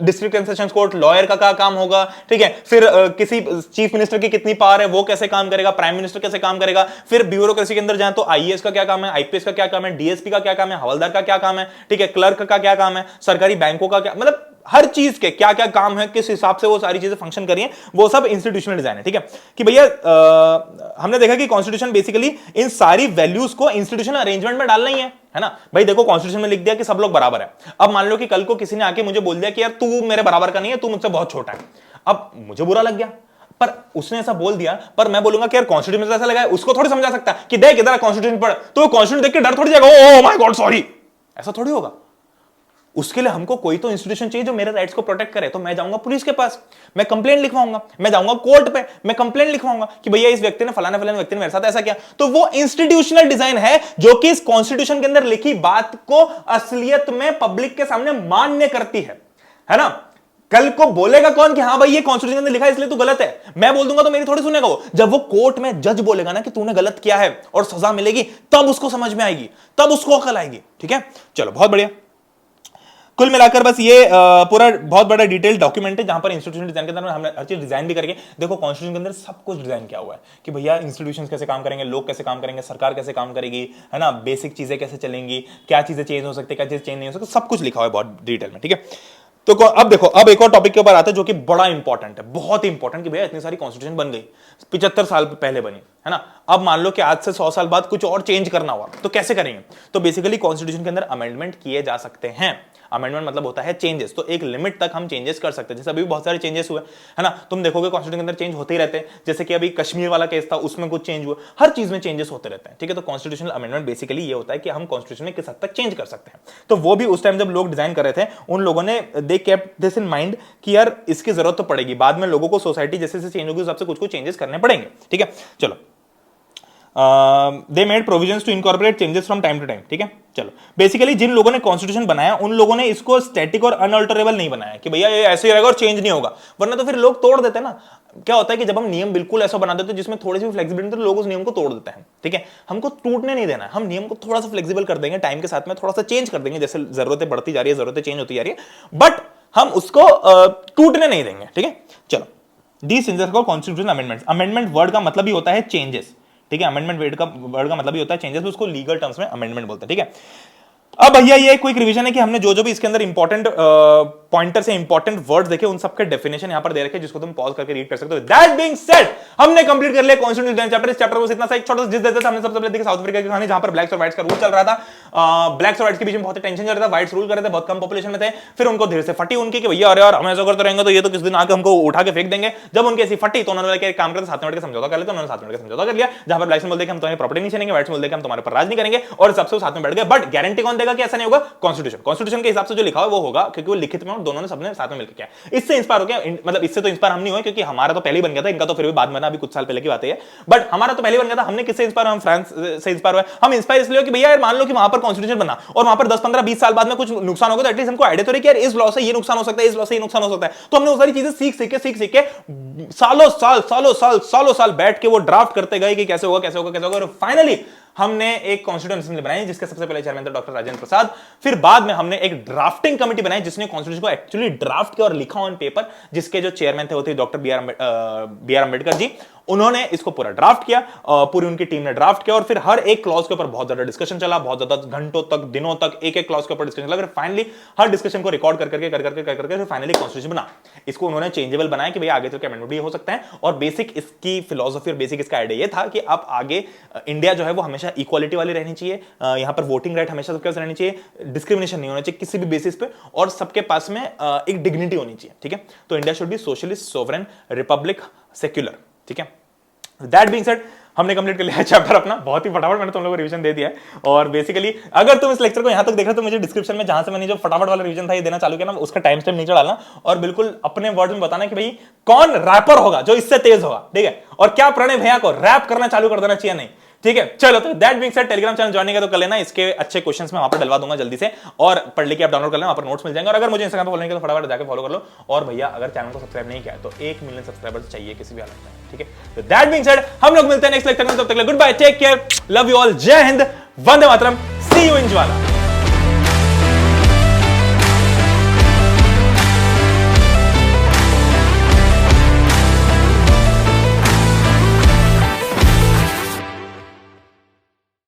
district and sessions court, lawyer का क्या काम होगा। ठीक है, फिर किसी चीफ मिनिस्टर की कितनी पावर है वो कैसे काम करेगा, प्राइम मिनिस्टर कैसे काम करेगा, फिर ब्यूरोक्रेसी के अंदर जाए तो आईएएस का क्या काम है, आईपीएस का क्या काम है, डीएसपी का क्या काम है, हवलदार का क्या काम है, ठीक है, क्लर्क का क्या काम है, सरकारी बैंकों का क्या, मतलब हर चीज के क्या क्या काम है, किस हिसाब से वो सारी चीजें फंक्शन करी हैं, वो सब इंस्टीट्यूशनल डिजाइन है। ठीक है कि भैया हमने देखा कि कॉन्स्टिट्यूशन बेसिकली इन सारी वैल्यूज को इंस्टीट्यूशनल अरेंजमेंट में डालना ही है ना भाई। देखो कॉन्स्टिट्यूशन में लिख दिया कि सब लोग बराबर है। अब मान लो कि कल को किसी ने आके मुझे बोल दिया कि यार तू मेरे बराबर का नहीं है, तू मुझसे बहुत छोटा है। अब मुझे बुरा लग गया, पर उसने ऐसा बोल दिया, पर मैं बोलूंगा कि यार कॉन्स्टिट्यूशन ऐसा लगा है, उसको थोड़ी समझा सकता है कि देख इधर कॉन्स्टिट्यूशन पढ़, तो कॉन्स्टिट्यूशन देख के डर थोड़ी जाएगा, ओह माय गॉड सॉरी, ऐसा थोड़ी होगा। उसके लिए हमको कोई तो इंस्टीट्यूशन चाहिए जो मेरे राइट्स को प्रोटेक्ट करे। तो मैं जाऊंगा पुलिस के पास, मैं कंप्लेंट लिखवाऊंगा, मैं जाऊंगा कोर्ट पे, मैं कंप्लेंट लिखवाऊंगा कि भैया इस व्यक्ति ने फलाने व्यक्ति ने मेरे साथ ऐसा किया। तो वो इंस्टीट्यूशनल डिजाइन है जो कि इस कॉन्स्टिट्यूशन के अंदर लिखी बात को असलियत में पब्लिक के सामने मान्य करती है ना। कल को बोलेगा कौन कि हाँ भाई ये कॉन्स्टिट्यूशन के अंदर लिखा है इसलिए तू गलत है, मैं बोल दूंगा तो मेरी थोड़ी सुनेगा वो। जब वो कोर्ट में जज बोलेगा ना कि तूने गलत किया है और सजा मिलेगी, तब उसको समझ में आएगी, तब उसको अकल आएगी। ठीक है, चलो बहुत बढ़िया। कुल मिलाकर बस ये पूरा बहुत बड़ा डिटेल डॉक्यूमेंट है जहां पर इंस्टीट्यूशन डिजाइन के अंदर हमने हर चीज डिजाइन भी करके देखो कॉन्स्टिट्यूशन के अंदर सब कुछ डिजाइन किया हुआ है कि भैया इंस्टीट्यूशंस कैसे काम करेंगे, लोग कैसे काम करेंगे, सरकार कैसे काम करेगी, है ना, बेसिक चीजें कैसे चलेंगी, क्या चीजें चेंज हो सकती है, क्या चीजें चेंज नहीं हो सकती, सब कुछ लिखा हुआ है बहुत डिटेल में। ठीक है, तो अब देखो, अब एक और टॉपिक के ऊपर आता है जो कि बड़ा इंपॉर्टेंट है, बहुत इंपॉर्टेंट कि भैया इतनी सारी कॉन्स्टिट्यूशन बन गई, 75 साल पहले बनी, है ना। अब मान लो कि आज से 100 साल बाद कुछ और चेंज करना हुआ तो कैसे करेंगे। तो बेसिकली कॉन्स्टिट्यूशन के अंदर अमेंडमेंट किए जा सकते हैं। अमेंडमेंट मतलब होता है चेंजेस, तो एक लिमिट तक हम चेंजेस कर सकते हैं। जैसे अभी भी बहुत सारे चेंजेस हुए, है ना, तुम देखोगे कॉन्स्टिट्यूशन के अंदर चेंज होते ही रहते हैं। जैसे कि अभी कश्मीर वाला केस था, उसमें कुछ चेंज हुआ, हर चीज में चेंजेस होते रहते हैं। ठीक है, तो कॉन्स्टिट्यूशनल अमेंडमेंट बेसिकली ये होता है कि हम कॉन्स्टिट्यूशन में किस हद तक चेंज कर सकते हैं। तो वो भी उस टाइम जब लोग डिजाइन कर रहे थे, उन लोगों ने they kept this in mind कि यार इसकी जरूरत तो पड़ेगी, बाद में लोगों को सोसाइटी जैसे जैसे चेंज होगी सबसे कुछ कुछ चेंजेस करने पड़ेंगे। ठीक है, चलो they made provisions to incorporate changes from time to time. ठीक है, चलो बेसिकली जिन लोगों ने कॉन्स्टिट्यूशन बनाया उन लोगों ने इसको स्टैटिक और अनअल्टरेबल नहीं बनाया कि भैया ये ऐसे ही रहेगा और चेंज नहीं होगा, वरना तो फिर लोग तोड़ देते हैं ना। क्या होता है कि जब हम नियम बिल्कुल ऐसा बना देते हैं जिसमें थोड़ी सी फ्लेक्सिबिलिटी, तो लोग उस नियम को तोड़ देते हैं। ठीक है, हमको टूटने नहीं देना है, हम नियम को थोड़ा सा फ्लेक्सिबल कर देंगे, टाइम के साथ में थोड़ा सा चेंज कर देंगे, जैसे जरूरतें बढ़ती जा रही है, जरूरतें चेंज होती जा रही है, बट हम उसको टूटने नहीं देंगे। ठीक है, चलो दीस चेंजेस को कॉन्स्टिट्यूशनल अमेंडमेंट, अमेंडमेंट वर्ड का मतलब ही होता है चेंजेस। ठीक है, अमेंडमेंट वर्ड का मतलब ही होता है चेंजेस, उसको लीगल टर्म्स में अमेंडमेंट बोलते हैं। ठीक है, अब भैया ये क्विक रिवीजन है कि हमने जो भी इसके अंदर इंपॉर्टेंट पॉइंटर से इंपॉर्टेंट वर्ड्स देखे उन सबके डेफिनेशन यहां पर दे रखे, जिसको तुम पॉज करके रीड कर सकते हो। दैट बीइंग सेड, हमने कंप्लीट कर लिया कॉन्स्टिट्यूशन डिजाइन चैप्टर। इस चैप्टर को इतना सा एक छोटा सा जिस देते हमने सबसे पहले देखा साउथ अफ्रीका की कहानी, जहां पर ब्लैक्स और व्हाइट्स का रूल चल रहा था। ब्लैक्स और व्हाइट्स के बीच में बहुत टेंशन चल रहा था, व्हाइट्स रूल कर रहे थे, बहुत कम पॉपुलेशन में थे। फिर उनको धीरे से फटी उनकी कि भैया अरे यार हम ऐसा करते रहेंगे तो ये तो किस दिन आके हमको उठा के फेंक देंगे। जब उनकी ऐसी फटी तो उन्होंने एक काम करते 7 मिनट का समझौता कर लिया, तो उन्होंने 7 मिनट का समझौता कर लिया, जहां पर ब्लैक्स बोलते कि हम तुम्हारी प्रॉपर्टी नहीं छीनेंगे, व्हाइट्स बोलते कि हम तुम्हारे पर राज नहीं करेंगे, और सबसे साथ में बैठ गए। बट गारंटी कौन देगा कि ऐसा नहीं होगा? कॉन्स्टिट्यूशन के हिसाब से जो लिखा है वो होगा, क्योंकि वो लिखित में दोनों ने सबने साथ में मिलकर किया। इससे इंस्पायर हो गया, मतलब इससे तो इंस्पायर हम नहीं हुए क्योंकि हमारा तो पहले ही बन गया था, इनका तो फिर भी बाद में ना, अभी कुछ साल पहले की बात है, बट हमारा तो पहले बन गया था। हमने किससे इंस्पायर हुए? हम फ्रांस से इंस्पायर हुए। हम इंस्पायर इसलिए कि भैया यार मान लो कि वहां पर कॉन्स्टिट्यूशन बना और वहां पर 10, 15, 20 साल बाद में कुछ नुकसान होगा, तो एटलीस्ट हमको आइडिया तो रही कि यार इस लॉ से ये नुकसान हो सकता है, इस लॉ से ये नुकसान हो सकता है। तो हमने वो सारी चीजें सीख के सालों साल बैठ के वो ड्राफ्ट करते गए कि कैसे होगा कैसे होगा कैसे होगा, और फाइनली हमने एक कॉन्स्टिट्यूशन असेंबली बनाई जिसके सबसे पहले चेयरमैन थे डॉक्टर राजेंद्र प्रसाद। फिर बाद में हमने एक ड्राफ्टिंग कमेटी बनाई जिसने कॉन्स्टिट्यूशन को एक्चुअली ड्राफ्ट किया और लिखा ऑन पेपर, जिसके जो चेयरमैन थे वो थे doctor B R Ambedkar ji. उन्होंने इसको पूरा ड्राफ्ट किया, पूरी उनकी टीम ने ड्राफ्ट किया, और फिर हर एक क्लॉज के ऊपर बहुत ज्यादा डिस्कशन चला, बहुत ज्यादा घंटों तक, दिनों तक एक एक क्लॉज के ऊपर डिस्कशन चला। फिर फाइनली हर डिस्कशन को रिकॉर्ड करके फाइनली कॉन्स्टिट्यूशन बना। इसको उन्होंने चेंजेबल बनाया कि भाई आगे चल के अमेंडमेंट भी हो सकता है। और बेसिक इसकी फिलॉसफी और बेसिक इसका आइडिया ये था कि अब आगे इंडिया जो है वो हमेशा इक्वालिटी वाली रहनी चाहिए, यहाँ पर वोटिंग राइट हमेशा सबके पास रहनी चाहिए, डिस्क्रिमिनेशन नहीं होना चाहिए किसी भी बेसिस पे, और सबके पास में एक डिग्निटी होनी चाहिए। ठीक है, तो India should be socialist, sovereign, Republic, secular. ठीक है, दैट बीइंग सेड हमने कंप्लीट कर लिया चैप्टर अपना, बहुत ही फटाफट मैंने तुम लोगों को रिवीजन दे दिया है। और बेसिकली अगर तुम इस लेक्चर को यहां तक देख रहे हो तो मुझे डिस्क्रिप्शन में जहां से मैंने जो फटाफट वाला रिवीजन था ये देना चालू किया ना, उसका टाइम स्टैम्प नीचे डालना और बिल्कुल अपने वर्ड में बताना कि भाई कौन रैपर होगा जो इससे तेज होगा। ठीक है, और क्या प्रणय भैया को रैप करना चालू कर देना चाहिए नहीं। ठीक है, चलो तो that being said Telegram channel join नहीं तो कर लेना, इसके अच्छे क्वेश्चंस मैं वहां पर डलवा दूंगा जल्दी से, और पढ़ लेके आप डाउनलोड कर लेना, वहां पर नोट्स मिल जाएंगे। और अगर मुझे इंस्टाग्राम पे फॉलो नहीं किया तो फटाफट जाकर फॉलो कर लो। और भैया अगर चैनल को सब्सक्राइब नहीं किया तो 1 मिलियन सब्सक्राइबर्स चाहिए किसी भी हालत में। ठीक है, तो दैट बीइंग सेड हम लोग मिलते हैं नेक्स्ट लेक्चर में, तब तक good bye, take care, love you all, जय हिंद, वंदे मातरम, सी यू इन ज्वाला।